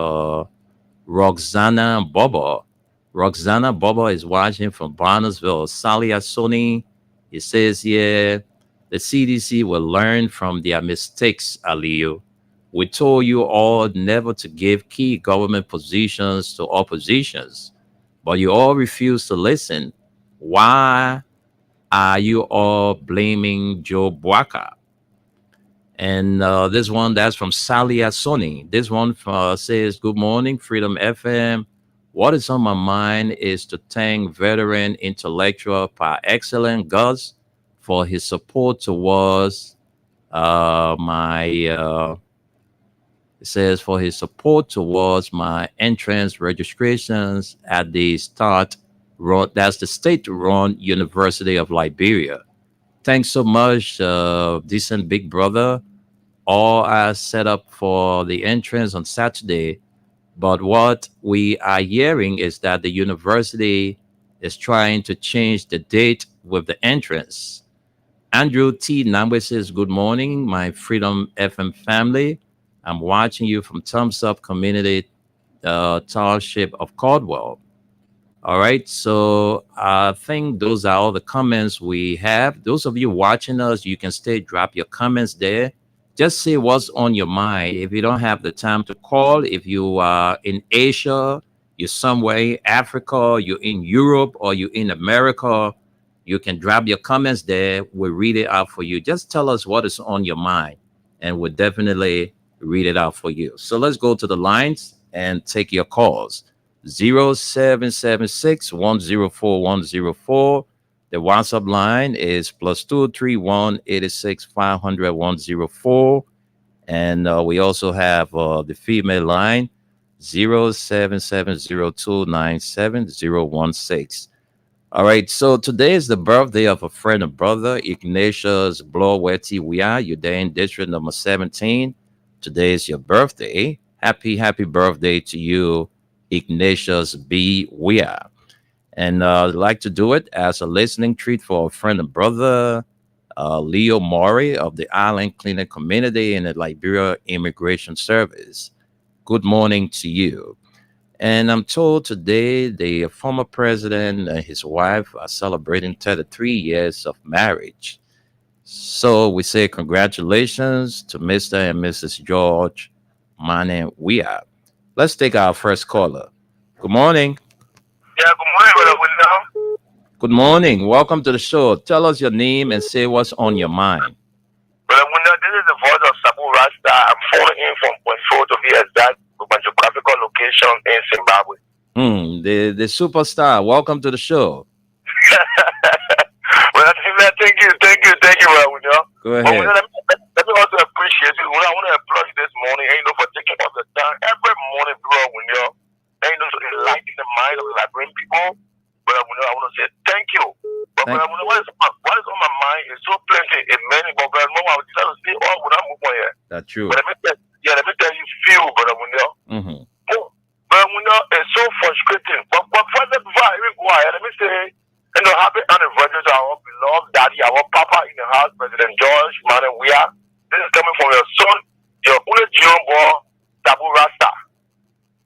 Roxana Bobo. Roxana Bobo is watching from Barnesville. Salia Sony. It says here, the CDC will learn from their mistakes, Aliyu. We told you all never to give key government positions to oppositions, but you all refuse to listen. Why are you all blaming Joe Buaka? And this one, that's from Salia Sony. This one says, Good morning, Freedom FM. What is on my mind is to thank veteran intellectual par excellence Gus for his support towards my it says for his support towards my entrance registrations at the start run, that's the state-run University of Liberia. Thanks so much, decent big brother. All are set up for the entrance on Saturday, but what we are hearing is that the university is trying to change the date with the entrance. Andrew T. Nambwe says, Good morning, my Freedom FM family. I'm watching you from Thumbs Up Community Township of Caldwell. All right, so I think those are all the comments we have. Those of you watching us, you can stay, drop your comments there. Just say what's on your mind. If you don't have the time to call, if you are in Asia, you're somewhere in Africa, you're in Europe, or you're in America, you can drop your comments there. We'll read it out for you. Just tell us what is on your mind, and we'll definitely read it out for you. So let's go to the lines and take your calls. 0776 104 104. The WhatsApp line is +231 86 500 104. And we also have the female line 0770297016. All right, so today is the birthday of a friend and brother, Ignatius Blowetty Wia. You're there in district number 17. Today is your birthday. Happy birthday to you, Ignatius B. Wia. And I'd like to do it as a listening treat for a friend and brother, Leo Maury of the Island Clinic Community in the Liberia Immigration Service. Good morning to you. And I'm told today the former president and his wife are celebrating 33 years of marriage. So we say congratulations to Mr. and Mrs. George Mane Wia. Let's take our first caller. Good morning. Yeah, good morning, Brother William. Good morning. Welcome to the show. Tell us your name and say what's on your mind. Brother William, this is the voice of Sabu Rasta. I'm phoning in from Point 4 to be exact, with my geographical location in Zimbabwe. The superstar. Welcome to the show. Well, thank you, Brother William. Go ahead. Let me also appreciate you. I want to applaud you this morning, for taking up the time every morning, Brother William. To enlighten the mind of the Liberian people. But I want to say thank you. But what is on my mind is so plenty. Many, but I will try to say all when I move on here. That's true. But let me tell you, few, Brother William. But it's so frustrating. But first, before I even go ahead, let me say, happy anniversary to our beloved daddy, our papa in the house, President George Mane Wia. This is coming from your son, your only boy, Sabu Rasta.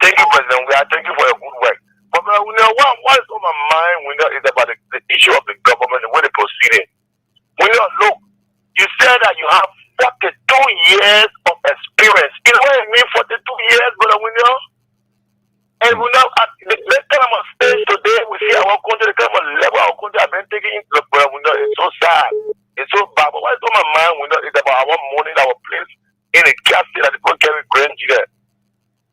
Thank you, President Wia. Thank you for your good work. But what is on my mind, is about the issue of the government and when they proceeding. Look, you said that you have 42 years of experience. You know what I mean, 42 years, Brother William? And the next time I'm on stage today, we see our country, the kind of level our country have been taking into Brother William. It's so sad. It's so bad. But what is on my mind, is about our money that was placed in a casket that the people carry grand there.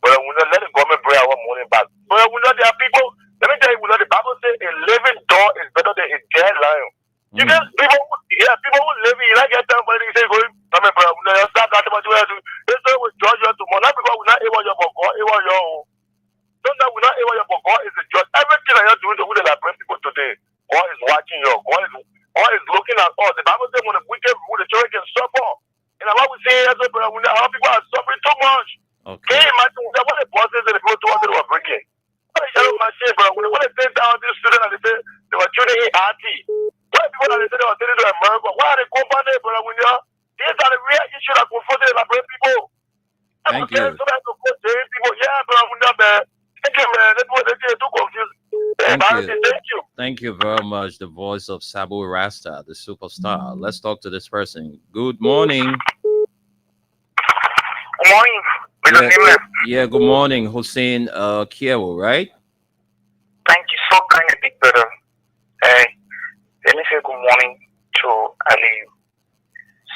But we don't let the government bring our money back. But we know there are people, let me tell you, the Bible says a living dog is better than a dead lion. You get people who live in, get time for anything, say, bro, you start that much way to, they say we judge you tomorrow. Not because we're not able to God, it was your own. Sometimes we're not able to God is the judge. Everything that you're doing to the Liberian people today, God is watching you. God is looking at us. The Bible says when the wicked rule, the children can suffer. And what we say is, our people are suffering too much. Okay. Can you imagine what the bosses and the people told they were breaking? What the shadow machine, bro? When they take down these students and they say they were tuning in RT. What the people that they say they were taking to America? Why are they confronted, brother? These are the real issues that confronted the Liberian people. Thank you. So that people, yeah, brother, man. Thank you, man. They're too confused. Thank you. Thank you very much. The voice of Sabu Rasta, the superstar. Let's talk to this person. Good morning. Good morning, Mr. Nimle. Yeah, good morning, Hussein Kiewo, right? Thank you so kindly, big brother. Let me say good morning to Ali.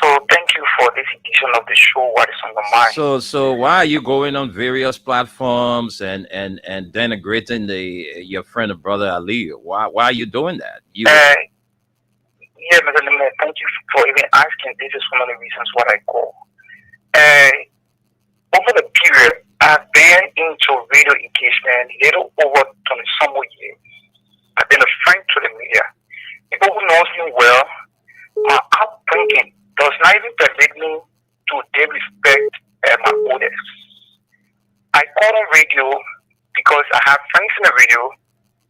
So thank you for this edition of the show, What is on the Mind. So why are you going on various platforms and denigrating your friend and brother Ali? Why are you doing that? Yeah, Mr. Nimle, thank you for even asking. This is one of the reasons what I call. Over the period, I've been into radio engagement little over 20-some years. I've been a friend to the media. People who knows me well, my upbringing does not even permit me to disrespect my elders. I call on radio because I have friends in the radio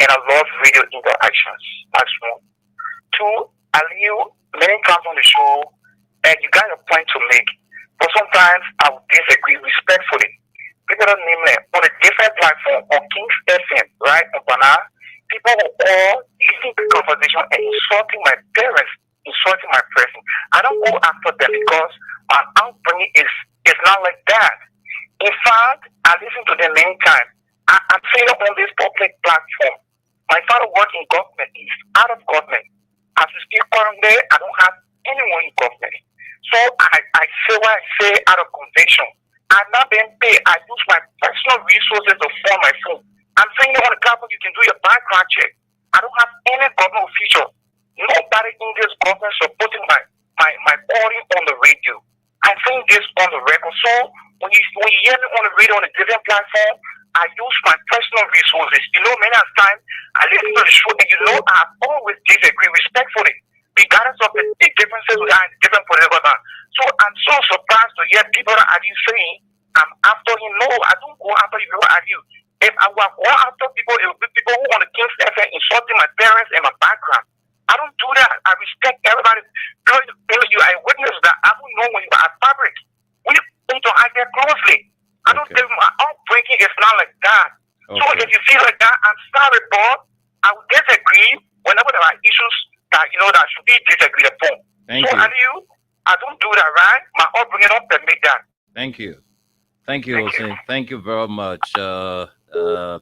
and I love radio interactions. That's one. Two, I live many times on the show and you got a point to make. But sometimes I would disagree respectfully. People don't name them on a different platform on King's FM, right? On Banana, people will all listen to the conversation and insulting my parents, insulting my person. I don't go after them because my upbringing is not like that. In fact, I listen to them many times. I'm saying on this public platform. My father worked in government. He's out of government. As we speak currently, I don't have anyone in government. So I say what I say out of conviction. I'm not being paid. I use my personal resources to form my phone. I'm saying on the platform you can do your background check. I don't have any government official. Nobody in this government supporting my calling on the radio. I'm saying this on the record. So when you hear me on the radio on a different platform, I use my personal resources. Many times I listen to the show and I always disagree respectfully, regardless of the differences we have in different political times. So I'm so surprised to hear people that are saying, I'm after him. No, I don't go after you. Who are you? If I were going after people, it would be people who want to King's FM insulting my parents and my background. I don't do that. I respect everybody. I witnessed that. I don't know when you are at fabric. We interact there closely. I don't think my upbringing is not like that. Okay. So if you feel like that, I'm sorry, but I would disagree whenever there are issues that that should be disagreed upon. Thank you. I don't do that, right? My upbringing don't permit that. Thank you, Hussein. Thank you very much.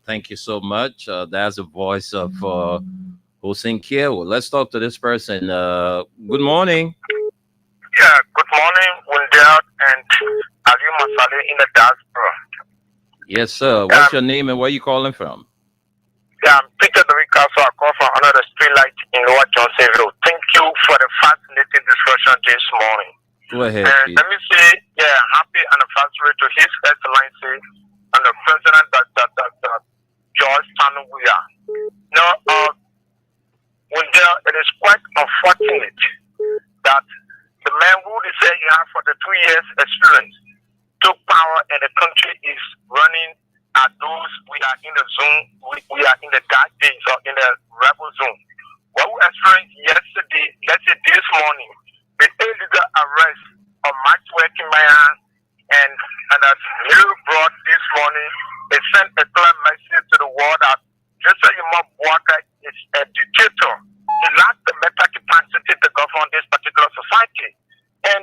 Thank you so much. That's the voice of Hussein Kiewo. Let's talk to this person. Good morning. Yeah, good morning, Wundia and Ali Masale in the diaspora. Yes, sir. What's your name and where you calling from? Yeah, I'm Peter Dorica, so I call from another streetlight in Lower Johnsonville. Thank you for the fascinating discussion this morning. Go ahead. And let me say, happy anniversary to His Excellency and the President Dr. George Tanubuya. It is quite unfortunate that the man who they say he had for the 2 years experience took power and the country is running at those we are in the zone, we are in the dark days or in the rebel zone. What we experienced yesterday, let's say this morning, the illegal arrest of Maxwell Kimaya and that new brought this morning, it sent a clear message to the world that Jesse Yuma Bwaka is a dictator. He lacks the mental capacity to govern this particular society. And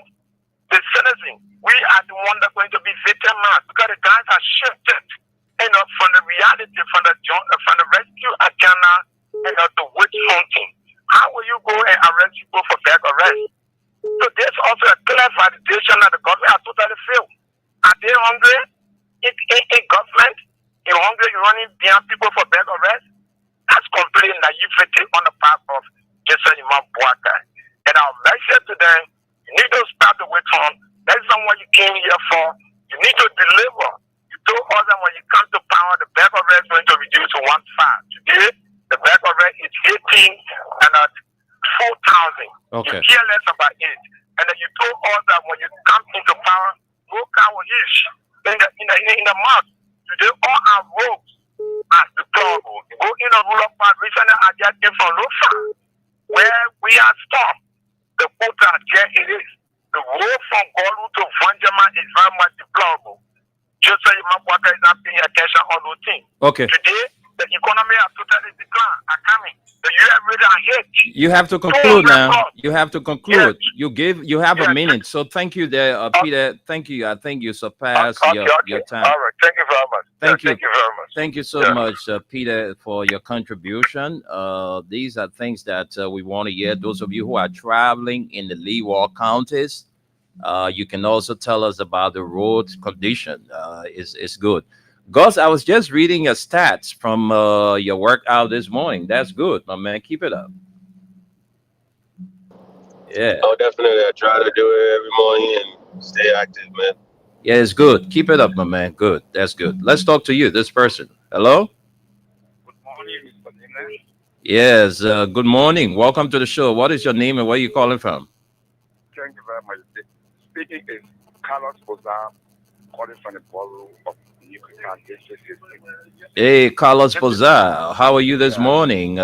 the citizens, we are the ones that are going to be victimized because the guys are shifted, from the reality, from the rescue agenda, to witch hunting. How will you go and arrest people for beg arrest? So there's also a clear validation that the government has totally failed. Are they hungry? In government, you're hungry, you're running behind people for beg arrest? That's complete naivety on the part of Jason Imam Bwaka. And our message to them, you need to start the witch hunt. That's not what you came here for. You need to deliver. You told us that when you come to power, the beg arrest is going to reduce to 1.5. Today, the beg arrest is 18 and at 4,000. Okay. You hear less about it. And then you told us that when you come into power, go cow-ish in the mouth. Today, all our roads are deplorable. You go in a rural part, recently I just came from Lofa, where we are stopped. The quota, here it is. The road from Golu to Vanjama is very much deplorable. Just so you might is not paying attention on those things. Okay. Today, the economy has totally declined. I coming. The US rate are hit. You have to conclude now. You have to conclude. Yes. You have a Yes. minute. So thank you there, Peter. Thank you. I think you surpassed Okay. your time. All right. Thank you very much. Thank you. Thank you very much. Thank you so much, Peter, for your contribution. These are things that we want to hear. Those of you who are traveling in the Leeward counties, you can also tell us about the road condition. It's good. Gus, I was just reading your stats from your workout this morning. That's good, my man. Keep it up. Yeah. Oh, definitely. I try to do it every morning and stay active, man. Yeah, it's good. Keep it up, my man. Good. That's good. Let's talk to you, this person. Hello? Good morning, Mr. Nina. Yes, good morning. Welcome to the show. What is your name and where are you calling from? Thank you very much. Speaking is Carlos Bozar, calling from the ballroom of Nuclear District System. Hey, Carlos Pozar. How are you this morning?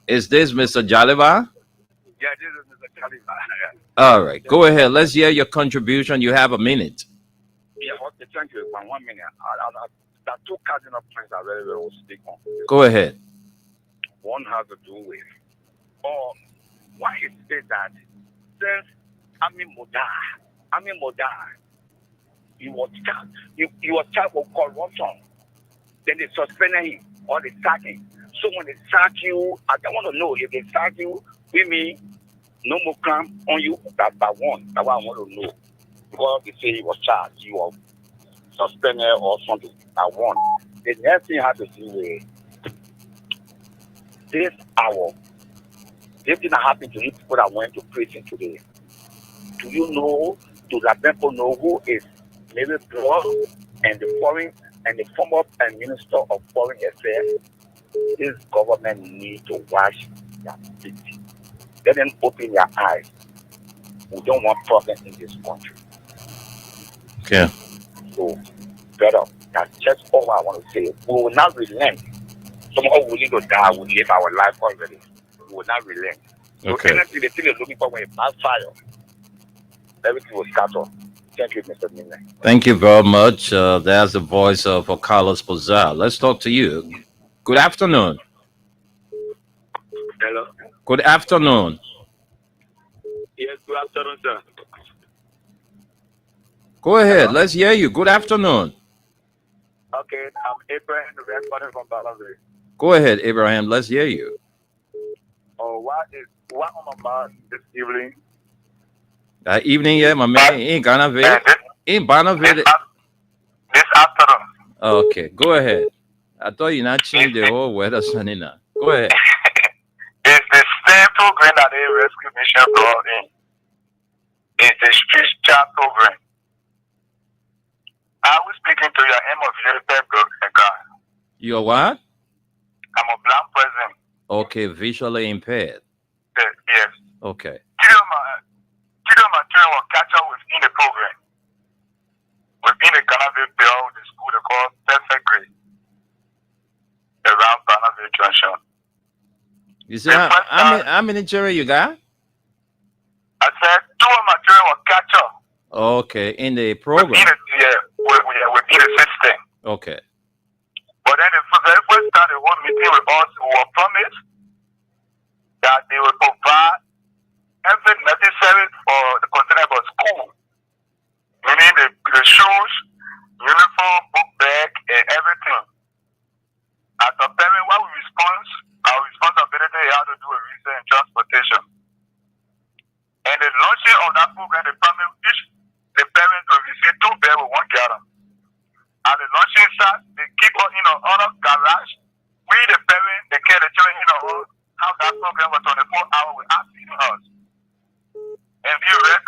Is this Mr. Jaliba? Yeah, this is Mr. Charlie. All right. Go ahead. Let's hear your contribution. You have a minute. Yeah, okay, thank you. 1 minute. There are two cardinal points I very well will speak on. Go ahead. One has to do with, why is it that since Amin Moda, he was charged for corruption, then they suspended him or they sacked him. So when they sack you, I don't want to know if they sack you, with me, no more crime on you. That's one. That's what I want to know. Because they say he was charged, he was suspended or something. That one. The next thing has to do with this hour. This thing that happened to you people that went to prison today. Do you know, do the people know who is Mary Blood and the former Minister of Foreign Affairs? This government needs to wash their feet. Let them open their eyes. We don't want problems in this country. Okay. So, better. That's just all I want to say. We will not relent. Somehow we need to die. We live our life already. We will not relent. Okay. So anything they still looking for when it backfire, everything will scatter. Thank you, Mr. Mina. Thank you very much. That's the voice of Carlos Pozar. Let's talk to you. Good afternoon. Hello. Good afternoon. Yes, good afternoon, sir. Go ahead. Let's hear you. Good afternoon. Okay, I'm Abraham, the recording from Balavi. Go ahead, Abraham. Let's hear you. Oh, what on my mind this evening? Evening, yeah, my man. In Ghana, in Banaville. This afternoon. Okay, go ahead. I thought you not changed the whole weather, sunny now. Go ahead. It's the same program that the rescue mission brought in. It's the spiritual program. I was speaking to your aim of your God. You're what? I'm a blind person. Okay, visually impaired. Yes. Okay. Children will catch up within the program. Within the Canaville Bell, the school they call perfect grade. Around Canaville Junction. You see, how many children you got? I said 2 of my children will catch up. Okay, in the program. Within the system. Okay. But then the very first time the whole meeting with us, we were promised that they will provide everything necessary for the container about school. Meaning the shoes, uniform, book bag, and everything. As a parent, what we respond, our responsibility is how to do a visa and transportation. And the launching of that program, the parents will receive 2 bags with 1 gallon. And the launching starts, they keep on in our garage. We, the parents, they care the children how that program was 24 hours with asking us. And we rest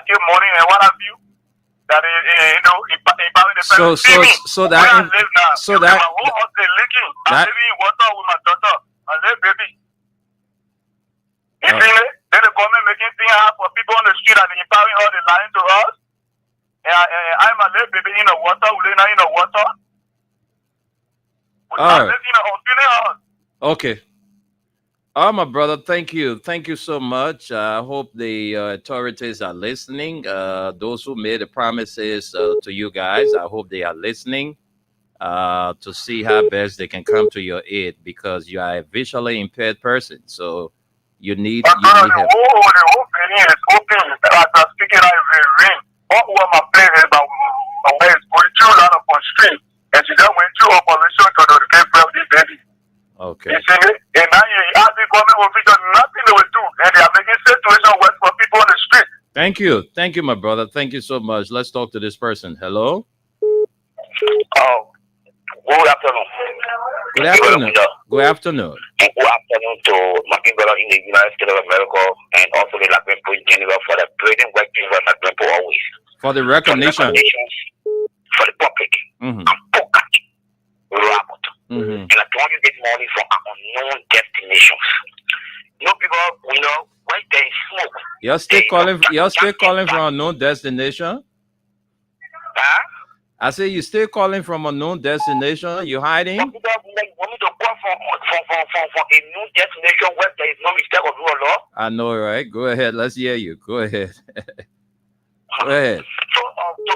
that give money and what have you. That you know, if the family see me, so where I that live now, so that my whole house is leaking. I'm that living in water with my daughter, my little baby. You see me? Then the government making things hard for people on the street and empowering all the lying to us. And I'm a little baby in the water, we live in the water. all I right. live in a feeling house. Okay. My brother, thank you so much. I hope the authorities are listening. Those who made the promises to you guys, I hope they are listening to see how best they can come to your aid, because you are a visually impaired person, so you need But the help. whole thing is open. As I'm speaking, I will ring. All who are my players, but where it's going through a lot of on street. And she just went through operation to the family baby. Okay. You see me? And now you ask the government officials, nothing they will do. And they are making situation worse for people on the street. Thank you, my brother. Thank you so much. Let's talk to this person. Hello. Oh, good afternoon. Good afternoon. Good afternoon. Good afternoon to my people in the United States of America and also the Latin in general for the brilliant work people at Latin always. For the recognition. For the public. Mm-hmm. I'm pocket. Robert. Mm-hmm. And I want you to get money from unknown destinations. You know, people, you know, when there is smoke. You're still calling from unknown destination? Huh? I say you still calling from a known destination? You hiding? Want me to call from a new destination where there is no mistake of rule of law? I know, right? Go ahead. Let's hear you. Go ahead. Go ahead. So,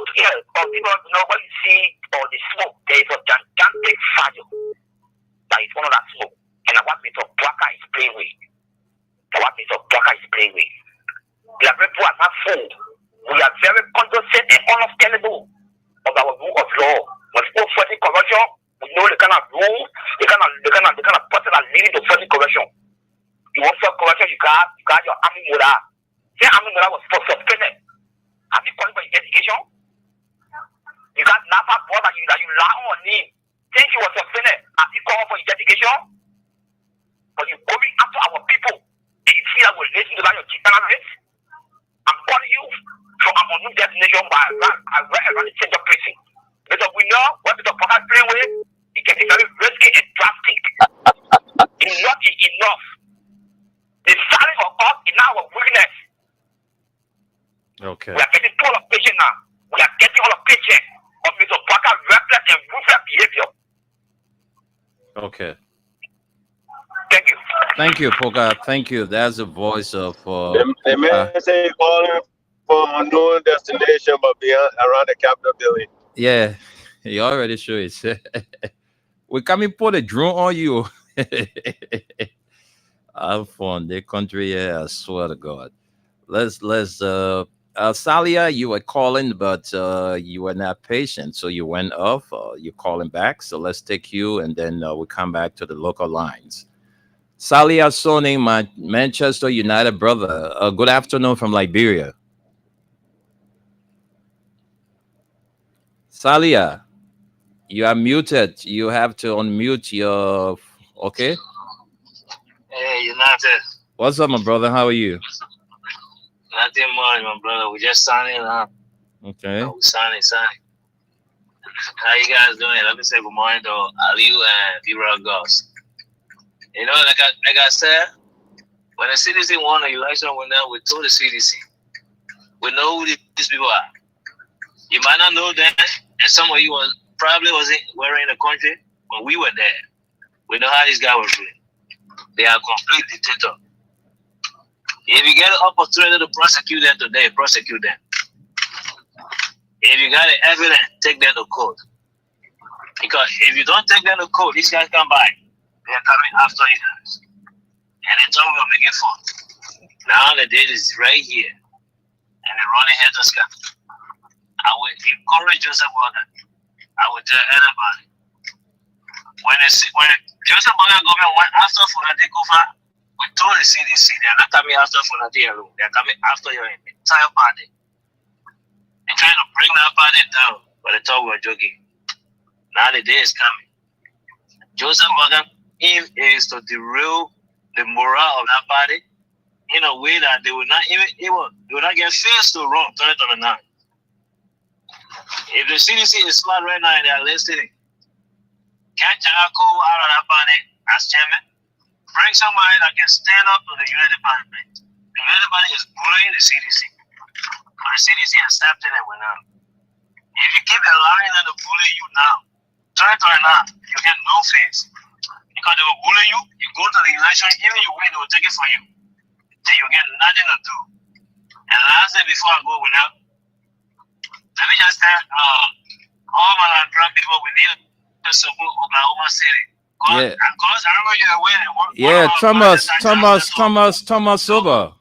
people, you know, when you see the smoke, there is a gigantic fire that is one of that smoke. And what Mr. Blacker is playing with. We are very poor at that food. We are very condescending and ununderstandable of our rule of law. When people fighting corruption, we know the kind of rule, the kind of person that leading to fighting corruption. You want to fight corruption, you got your army moral. Say army moral was suspended. Have you called for investigation? You got NAPA board that you lie on him. Think he was suspended. Have you called for investigation? But you going after our people. Do you feel that we're listening to your chicken race? I'm calling you from our new destination by around the center prison. Because we know what the fucker play with, it can be very risky and drastic. Enough is enough. The silence of us is now our weakness. Okay. We are getting full of patience now. We are getting all of patience of Mr. Parker's reckless and ruthless behavior. Okay. Thank you. Thank you, Poka. Thank you. That's the voice of They may say calling from unknown destination, but beyond around the Capitol building. yeah, he already showed it. We coming put a drone on you. I'm from the country, yeah, I swear to God. Let's Salia, you were calling, but you were not patient, so you went off. You're calling back, so let's take you, and then we come back to the local lines. Salia Sony, my Manchester United brother. Good afternoon from Liberia. Salia, you are muted. You have to unmute your. Okay. Hey, United. What's up, my brother? How are you? Nothing much, my brother. We just signing up. Okay. We signing. How you guys doing? Let me say good morning to Aliu and Liberal Goss. You know, like I said, when the CDC won the election, we told the CDC, we know who these people are. You might not know them, and some of you were in the country, but we were there. We know how these guys were doing. They are complete dictator. If you get an opportunity to prosecute them today, prosecute them. If you got the evidence, take them to court. Because if you don't take them to court, these guys come by. They are coming after you guys. And they thought we were making fun. Now the date is right here. And they're running head to sky. I will encourage Joseph Morgan. I will tell everybody. When Joseph Morgan government went after Funadi Kofa, we told the CDC they are not coming after Funadi alone. They are coming after your entire party. They're trying to bring that party down, but they thought we were joking. Now the day is coming. Joseph Morgan aim is to derail the morale of that party in a way that they will not get faced to run 2029. If the CDC is smart right now and they are listening, get Jacko out of that body as chairman. Bring somebody that can stand up to the UN department. The UN department is bullying the CDC. But the CDC accepted it with now. If you keep allowing them to bully you now, 2029, you get no face. Because they will bully you, you go to the election, even you win, they will take it from you. And you get nothing to do. And lastly, before I go with that, let me just tell all my Trump people, we need to support Oklahoma City. Yeah. Because I don't know you're aware. Yeah, Thomas Sober.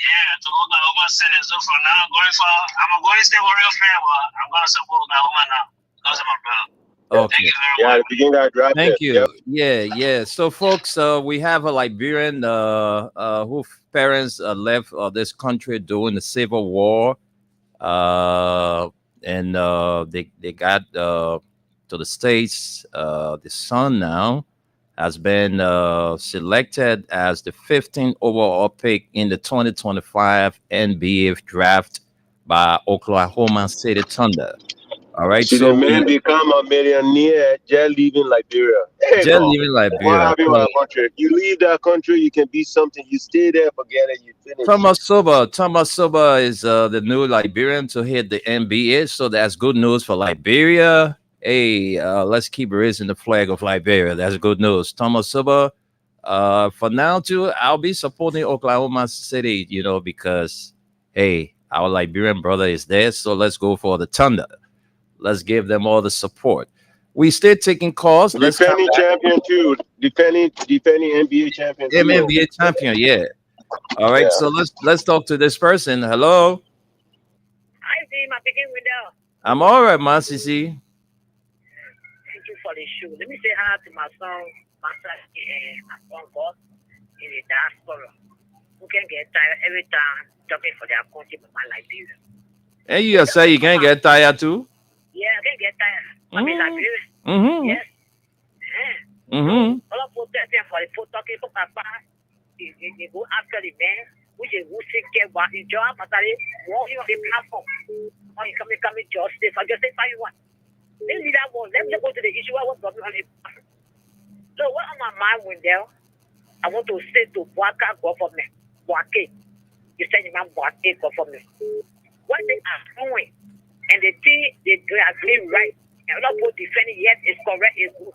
Yeah, to Oklahoma City. So from now, I'm a Golden State Warrior fan, but I'm going to support Oklahoma now because I'm a brother. Okay. Thank you very much. Begin that drive. Thank you. Yep. Yeah. So, folks, we have a Liberian whose parents left this country during the Civil War, and they got to the States. The son now has been selected as the 15th overall pick in the 2025 NBA draft by Oklahoma City Thunder. All right, so the man become a millionaire just leaving Liberia. Hey, just leaving Liberia. What happened in my country? You leave that country, you can be something. You stay there, forget it, you finish. Thomas Soba is the new Liberian to hit the NBA, so that's good news for Liberia. Hey, let's keep raising the flag of Liberia. That's good news. Thomas Soba, for now too, I'll be supporting Oklahoma City, because hey, our Liberian brother is there, so let's go for the Thunder. Let's give them all the support. We still taking calls. Defending champion too. Defending NBA champion. NBA champion, yeah. All right, so let's talk to this person. Hello. Hi, Zim. I'm speaking with you. I'm all right, ma Sisi. Thank you for the show. Let me say hi to my son, Masaki, and my son, boss, in the diaspora, who can get tired every time talking for their country, but my Liberia. And you say you can't get tired too? Yeah, I can get tired. I mean, Liberia. Mm-hmm. Yes. Yeah. Mm-hmm. All of protesting for the talking for Papa. They go after the man, which is who seek care about the job, but I want you on the platform. Or you come justify you want. Let me that one. Let me go to the issue. I want to on the platform. So what on my mind when there? I want to say to Boaka government. Boake. You said you want Boake government. What they are doing, and they think they agree right, and not both defending yet is correct, is good.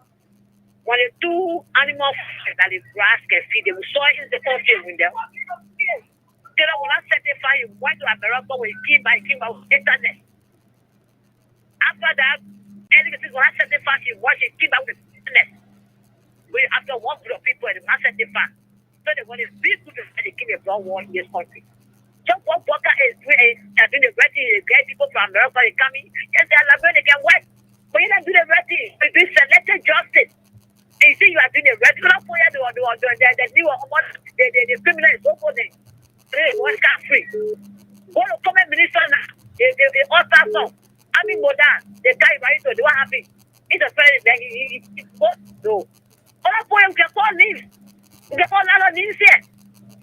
When the two animals that the grass can feed, they will soil in the country with them. They don't want to certify you went to America with king by internet. After that, anything will not certify you watch it king by with internet. After one group of people, they will not certify. So they want to be good to say they give a brown war in this country. Just one worker is doing the right thing, they get people from America, they come in, yes, they are Liberian, they can work. But you don't do the right thing, you do selected justice. And you see you are doing the right thing, not for you, the criminal is over there. They want free. Go to comment minister now, they all start some. I mean, Modan, they carry right to, they were happy. It's a friend, he goes, no. All of you can call names. You can call a lot of names here.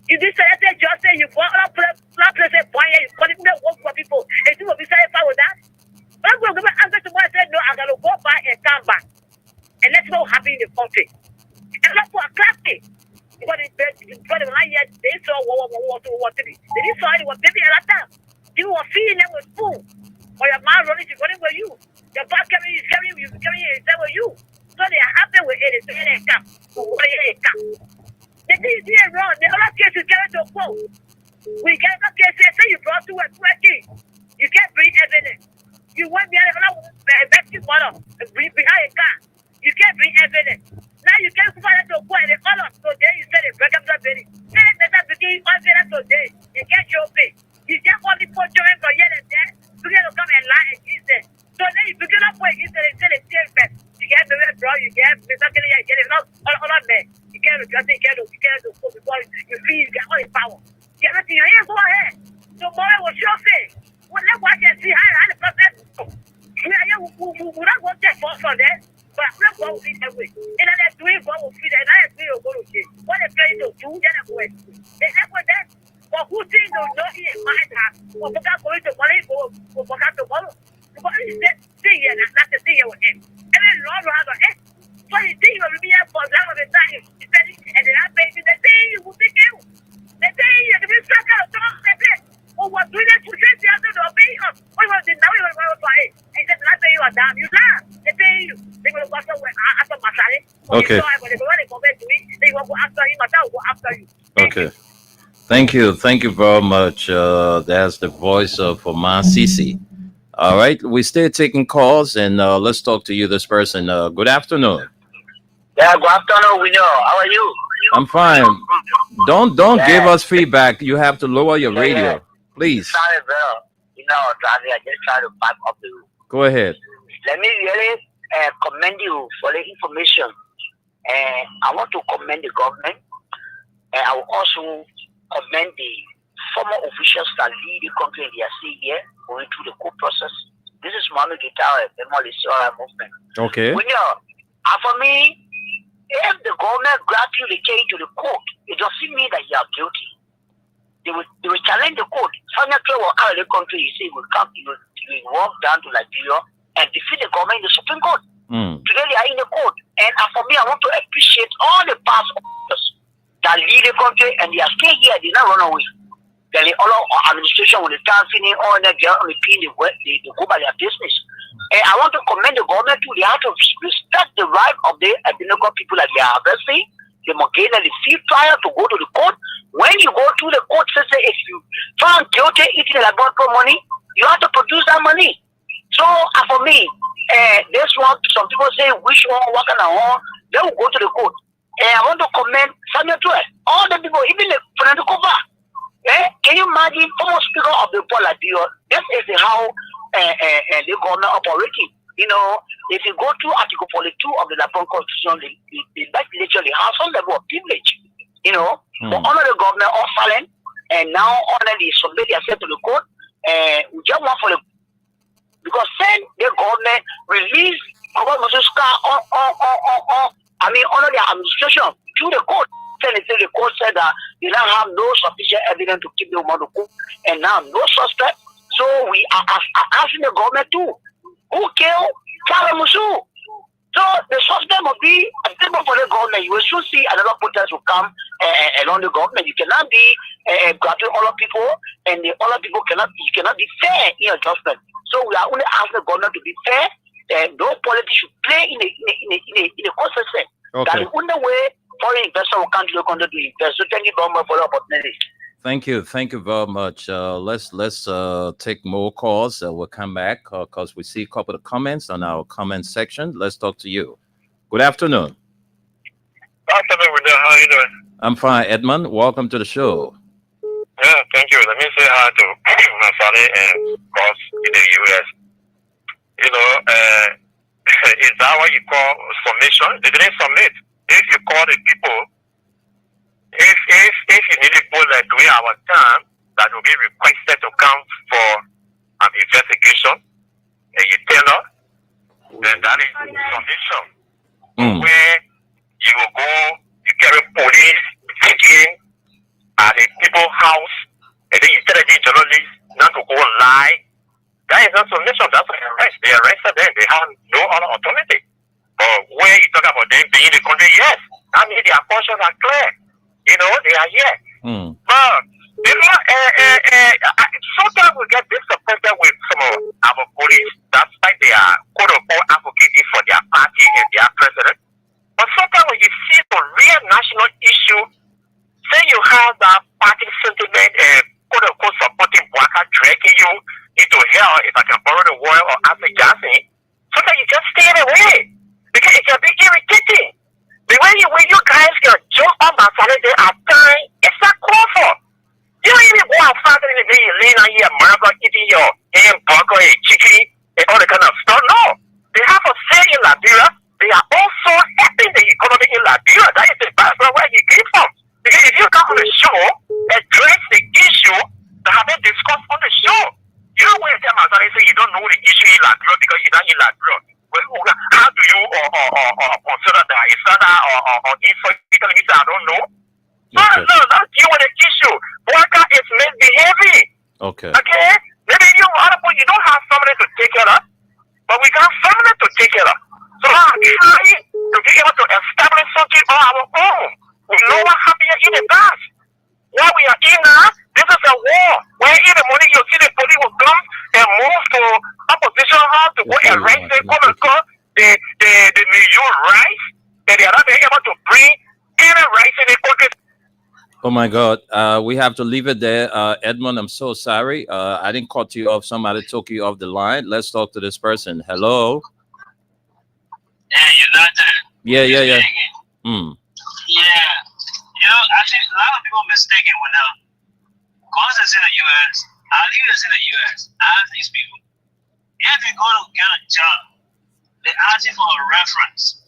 You do selected justice, you go all place a point here, you call it work for people. And you will be satisfied with that. But I'm going to answer to what I said, no, I'm going to go back and come back. And let's know what happened in the country. And that's what clapping. Because the line yet, they saw what to be. They didn't saw it was baby at that time. You were feeding them with food. Or your mom running with you. Your boss carrying you with you. So they are happy with it. It's in a camp. They did it wrong. The other case is carried to a quote. We get no case here, say you brought to a key. You can't bring evidence. You went behind a vacuum bottle behind a car. You can't bring evidence. Now you can't find it to a quote and they call us. So then you say they break up the baby. Then they begin evidence today. You can't show pay. You can't only put your hand for here and there. You can't come and lie against them. So then you begin up with against them and say they take back. You can't do it, bro. You can't do something. You get it. Not all of them. You can't do nothing. You can't do because you feel you get all the power. You have everything in your hands. Go ahead. So boy was your face. Well, let's watch and see how the process. We are here. We not going to take force from them. But I'm going to feed that way. And I'm doing what will feed and I agree with what you what a place to do, then I'm going to. That's what that. But who thinks they'll not in my house? Or forgot going to money or forgot to follow. What is that thing here? Not the thing with him. And then Lord rather, so you think you'll be here for some of the time. And then I pay you the day you will be you. The day you can be stuck out of the place. Or what do that to say the other to obey us? What was it now? You were going to fight. And said, I pay you a damn. You laugh. They pay you. They will go after Masari. Okay. They will go after him. Masari will go after you. Okay. Thank you very much. That's the voice of Oman Sisi. All right, we still taking calls, and let's talk to you, this person. Good afternoon. Yeah, good afternoon, Winner. How are you? I'm fine. Don't give us feedback. You have to lower your radio, please. Sorry, bro. You know, I just try to back up the room. Go ahead. Let me really commend you for the information. I want to commend the government, and I will also commend the former officials that lead the country in their seat here, going through the court process. This is Mohammed Gitawe, the Malaysia movement. Okay. For me, if the government grant you the case to the court, it doesn't mean that you are guilty. They will challenge the court. Senator will out of the country, you see, will come, you will walk down to Liberia and defeat the government in the Supreme Court. Today they are in the court. And for me, I want to appreciate all the past officers that lead the country and they are still here, they not run away. The administration when they start feeling all that they are on the pin, they go by their business. And I want to commend the government too. They have to respect the right of the Abinago people that they are arresting. They must gain a free trial to go to the court. When you go to the court, say if you found guilty eating laboratory money, you have to produce that money. So for me, this one, some people say which one, what kind of one, they will go to the court. And I want to commend Samuel Tue, all the people, even the political bar. Can you imagine former speaker of the Liberia? This is how the government operating. You know, if you go to Article 42 of the Liberia Constitution, the legislature have some level of privilege. You know, but under the government all silent, and now under the submit themselves to the court, we just want for the because then the government release under the administration to the court. The court said that they now have no sufficient evidence to keep the woman to cook, and now no suspect. So we are asking the government too, who killed Kalamusu? So the suspect will be a people for the government. You will soon see another protest will come along the government. You cannot be grabbing all of people, and the other people cannot be fair in your judgment. So we are only asking the government to be fair, and no politics should play in the court system. Okay. That is the only way foreign investors will come to the country to invest. So thank you very much for the opportunity. Thank you very much. Let's take more calls. We'll come back because we see a couple of comments on our comment section. Let's talk to you. Good afternoon. Good afternoon, Winner. How are you doing? I'm fine, Edmund. Welcome to the show. Yeah, thank you. Let me say hi to Masale and Cross in the U.S. You know, is that what you call submission? They didn't submit. If you call the people, if you need people like we our time that will be requested to come for an investigation, and you tell us, then that is submission. Where you will go, you carry police, taking at the people's house, and then you tell the journalists not to go lie. That is not submission, that's an arrest. They arrested them, they have no other authority. But when you talk about them being in the country, yes, that means their portions are clear. You know, they are here. But, you know, sometimes we get disappointed with some of our police. That's like they are quote-unquote advocating for their party and their president. But sometimes when you see the real national issue, say you have that party sentiment and quote-unquote supporting Bwaka dragging you into hell, if I can borrow the word, or Ashley Johnson, sometimes you just stay away. Because it can be irritating. The way you guys can jump up and follow them at time, it's not called for. You don't even go out faster in the day, you lean on here, America, eating your hamburger and chicken and all that kind of stuff. No. They have a say in Liberia. They are also helping the economy in Liberia. That is the background where you came from. Because if you come on the show, address the issue that have been discussed on the show. You don't want to tell me say you don't know the issue in Liberia because you're not in Liberia. How do you or consider that. It's not that or if you tell me that I don't know. Okay. No, don't deal with the issue. Worker is misbehaving. Okay. Okay? Maybe you other point you don't have somebody to take care of, but we got family to take care of. So I'm trying to be able to establish something on our own. We know what happened in the past. What we are in now, this is a war. Where in the morning you see the police will come and move to opposition house to go and raise the the new rights, and they are not being able to bring any rights in the country. Oh my God. We have to leave it there. Edmund, I'm so sorry. I didn't cut you off. Somebody took you off the line. Let's talk to this person. Hello. Yeah, you're not there. Yeah. Yeah. You know, actually, a lot of people mistaken when Gonz is in the U.S., Ali is in the U.S., ask these people. If you go to get a job, they ask you for a reference.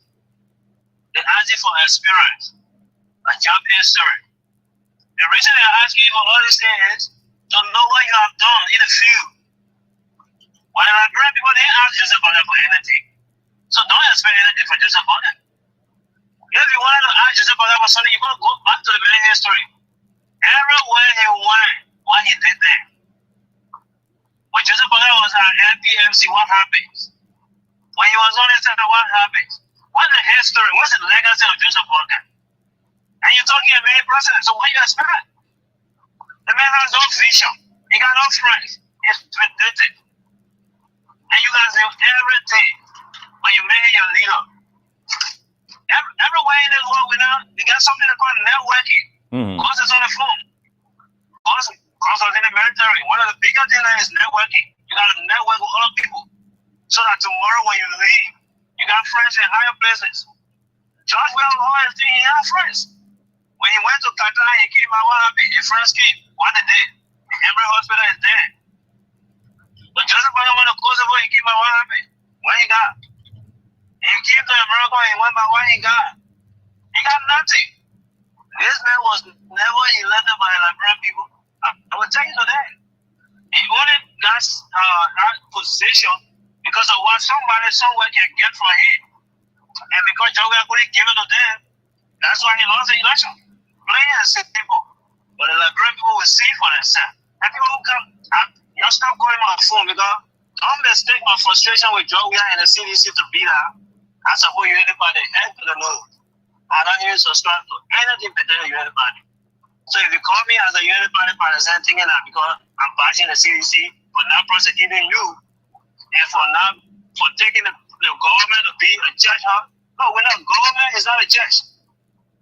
They ask you for experience, a job history. The reason they ask you for all these things is to know what you have done in the field. When the Liberian people, they ask Joseph Boga for anything. So don't expect anything from Joseph Boga. If you want to ask Joseph Boga for something, you're going to go back to the very history. Everywhere he went, what he did there. When Joseph Boga was at NPMC, what happens? When he was on his side, what happens? What's the history? What's the legacy of Joseph Boga? And you're talking a main president, so what you expect? The man has no vision. He got no friends. It's ridiculous. And you guys do everything when you make your leader. Everywhere in this world, we got something called networking. Gonz is on the phone. Gonz was in the military. One of the biggest things is networking. You got to network with other people so that tomorrow when you leave, you got friends in higher places. George Weah is saying he had friends. When he went to Qatar, he came out, what happened? His friends came. What they did? The Emory Hospital is there. But Joseph Boga went to Kosovo, he came out, what happened? What he got? He came to America, he went by what he got. He got nothing. This man was never elected by the Liberian people. I will tell you that. He only got that position because of what somebody somewhere can get from him. And because George Weah couldn't give it to them, that's why he lost the election. Plain and simple. But the Liberian people will see for themselves. And people who come, y'all stop calling my phone because don't mistake my frustration with George Weah and the CDC to be that. I support Unity and to the nose. I don't even subscribe to anything better than Unity Party. So if you call me as a Unity Party partisan thinking that because I'm bashing the CDC for not prosecuting you and for taking the government to be a judge, no, we're not. Government is not a judge.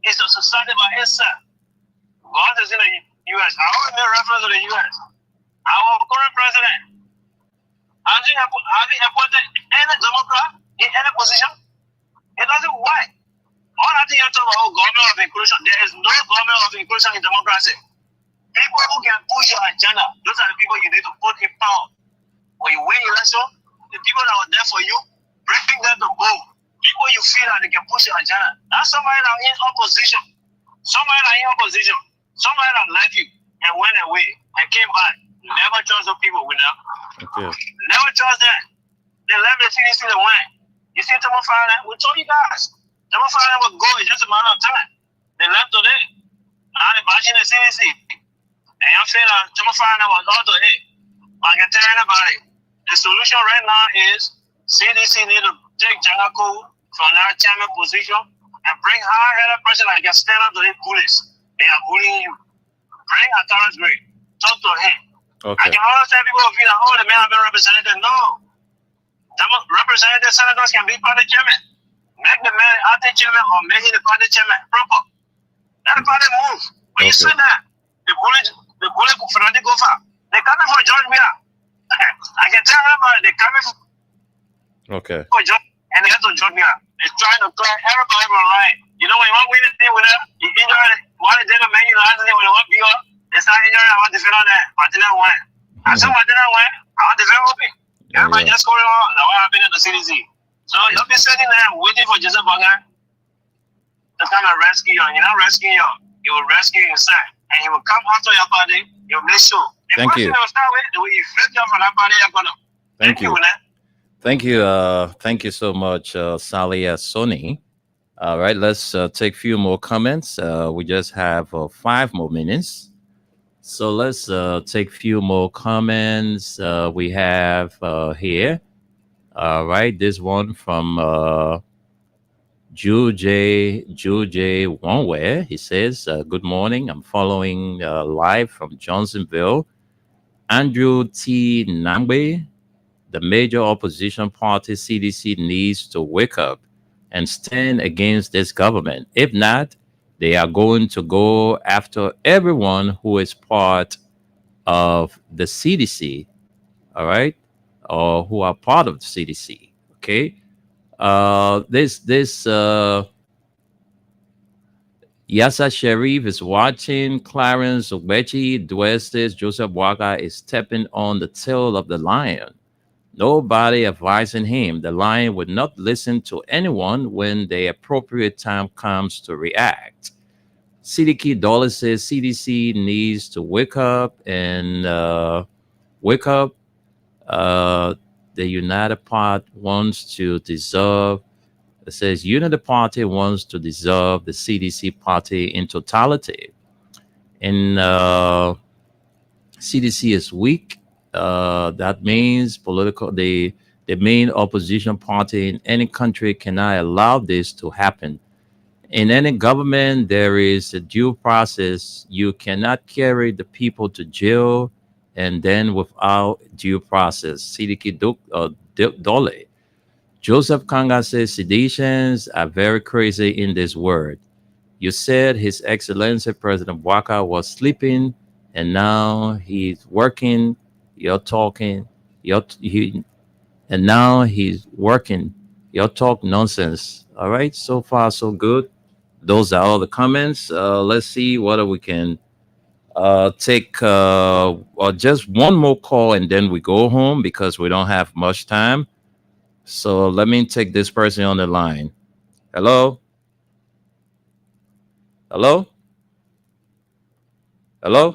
It's a society by itself. God is in the U.S. I always made reference to the U.S. Our current president, has he appointed any Democrat in any position? It doesn't work. All I think you're talking about government of inclusion, there is no government of inclusion in democracy. People who can push your agenda, those are the people you need to put in power. When you win election, the people that were there for you, bring them to vote. People you feel that they can push your agenda. That's somebody that in opposition. Somebody that in opposition. Somebody that left you and went away and came back. Never trust those people, we know. Okay. Never trust them. They left the CDC to win. You see Tomo Fire, we told you guys. Tomo Fire would go, it's just a matter of time. They left today. Now they're bashing the CDC. And y'all feel like Tomo Fire was all to it. I can tell anybody, the solution right now is CDC need to take Janako from that chairman position and bring high-headed person that can stand up to the police. They are bullying you. Bring a Torres Gray. Talk to him. Okay. I can always tell people feel like, oh, the man have been represented. No. Representative senators can be party chairman. Make the man party chairman or make him the party chairman proper. Let the party move. When you say that, the bullet fanatic go far. They coming for George Weah. I can tell everybody they coming for George, and they have to George Weah. They're trying to clear everybody from line. You know when you want to win the thing with them, you enjoy it. Why they didn't make you last thing when you want to be up? They start enjoying I want to defend on that. Martina won. I saw Martina win. I want to defend open. Everybody just going on. Now what happened in the CDC? So you'll be sitting there waiting for Joseph Boga to come and rescue you. And you're not rescuing you. He will rescue you inside. And he will come after your party. He will make sure. The Thank you. Will start with, the way you flip you from that party, you're going to. Thank you. Thank you. Thank you so much, Salia Soni. All right, let's take a few more comments. We just have 5 more minutes. So let's take a few more comments. We have here. All right, this one from Ju J Wongwe. He says, "Good morning. I'm following live from Johnsonville. Andrew T. Nambe, the major opposition party CDC needs to wake up and stand against this government. If not, they are going to go after everyone who is part of the CDC, all right, or who are part of the CDC. Okay. This Yasa Sharif is watching. Clarence Obechi Duestes Joseph Waka is stepping on the tail of the lion. Nobody advising him. The lion would not listen to anyone when the appropriate time comes to react. CDK Dollar says CDC needs to wake up and wake up. The United Party wants to dissolve. It says United Party wants to dissolve the CDC party in totality. And CDC is weak. That means the main opposition party in any country cannot allow this to happen. In any government, there is a due process. You cannot carry the people to jail and then without due process. Sidiki Dole. Joseph Kanga says seditions are very crazy in this word. You said His Excellency President Waka was sleeping and now he's working. You're talking. And now he's working. You're talk nonsense. All right. So far, so good. Those are all the comments. Let's see what we can take or just one more call and then we go home because we don't have much time. So let me take this person on the line. Hello? Hello? Hello?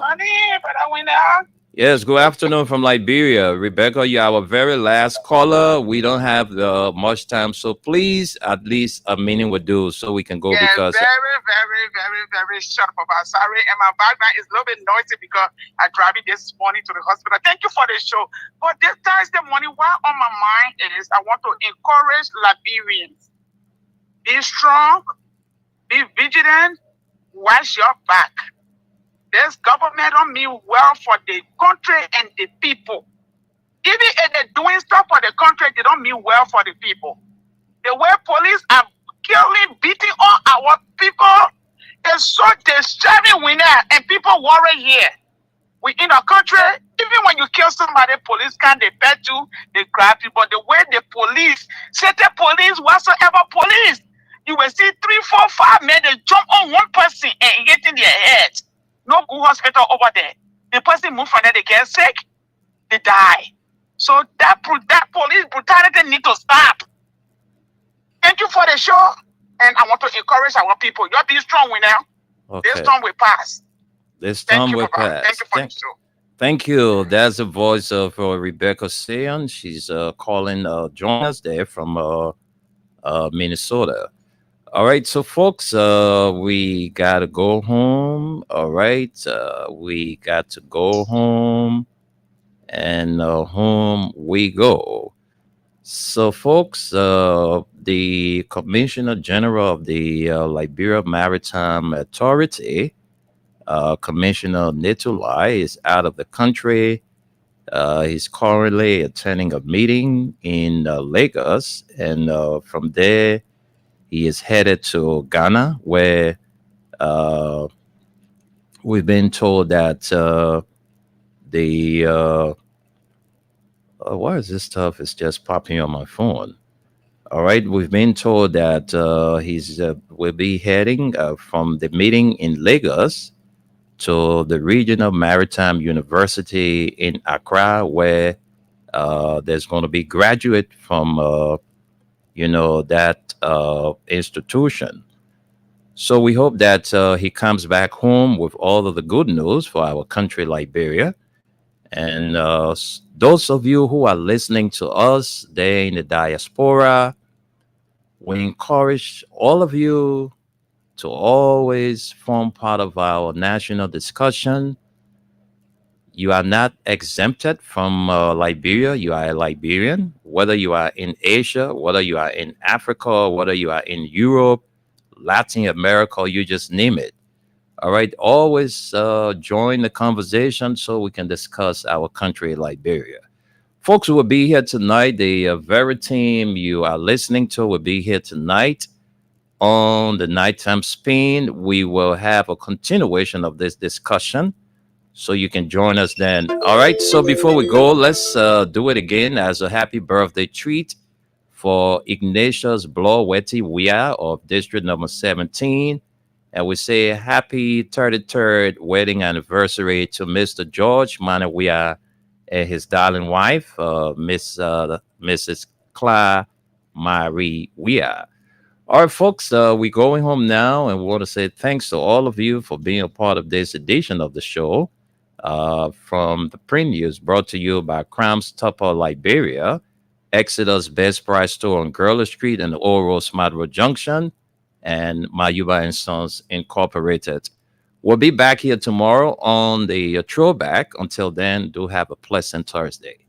Yes, good afternoon from Liberia. Rebecca, you are our very last caller. We don't have much time, so please, at least a minute would do so we can go because... Very short, Papa. Sorry, and my background is a little bit noisy because I drove it this morning to the hospital. Thank you for the show. But this Thursday morning, what on my mind is I want to encourage Liberians. Be strong, be vigilant, watch your back. This government don't mean well for the country and the people. Even if they're doing stuff for the country, they don't mean well for the people. The way police are killing, beating on our people is so disturbing winner, and people worry here. We in a country, even when you kill somebody, police can't, they bet you, they grab you. But the way the police, city police, whatsoever police, you will see 3, 4, 5 men, they jump on one person and hit in their head. No good hospital over there. The person move from there, they get sick, they die. So that police brutality need to stop. Thank you for the show, and I want to encourage our people. You're being strong now. Okay. This storm will pass. This storm will pass. Thank you for the show. Thank you. That's the voice of Rebecca Sion. She's calling, join us there from Minnesota. All right, so folks, we got to go home. All right, we got to go home, and home we go. So, folks, the Commissioner General of the Liberia Maritime Authority, Commissioner Netulai, is out of the country. He's currently attending a meeting in Lagos, and from there, he is headed to Ghana, where we've been told that why is this stuff is just popping on my phone? All right, we've been told that he's will be heading from the meeting in Lagos to the Regional Maritime University in Accra, where there's going to be graduate from that institution. So we hope that he comes back home with all of the good news for our country, Liberia. And those of you who are listening to us there in the diaspora, we encourage all of you to always form part of our national discussion. You are not exempted from Liberia. You are a Liberian, whether you are in Asia, whether you are in Africa, whether you are in Europe, Latin America, you just name it. All right. Always join the conversation so we can discuss our country, Liberia. Folks who will be here tonight, the very team you are listening to will be here tonight on the nighttime spin. We will have a continuation of this discussion, so you can join us then. All right. So before we go, let's do it again as a happy birthday treat for Ignatius Blowetty Wia of District number 17. And we say happy 33rd wedding anniversary to Mr. George Manawia and his darling wife, Mrs. Claire Marie Wia. All right, folks, we're going home now, and we want to say thanks to all of you for being a part of this edition of the show. From the print news brought to you by Crams Tupper Liberia, Exodus Best Price Store on Gurley Street and Oro Smart Road Junction, and Mayuba and Sons Incorporated. We'll be back here tomorrow on the throwback. Until then, do have a pleasant Thursday.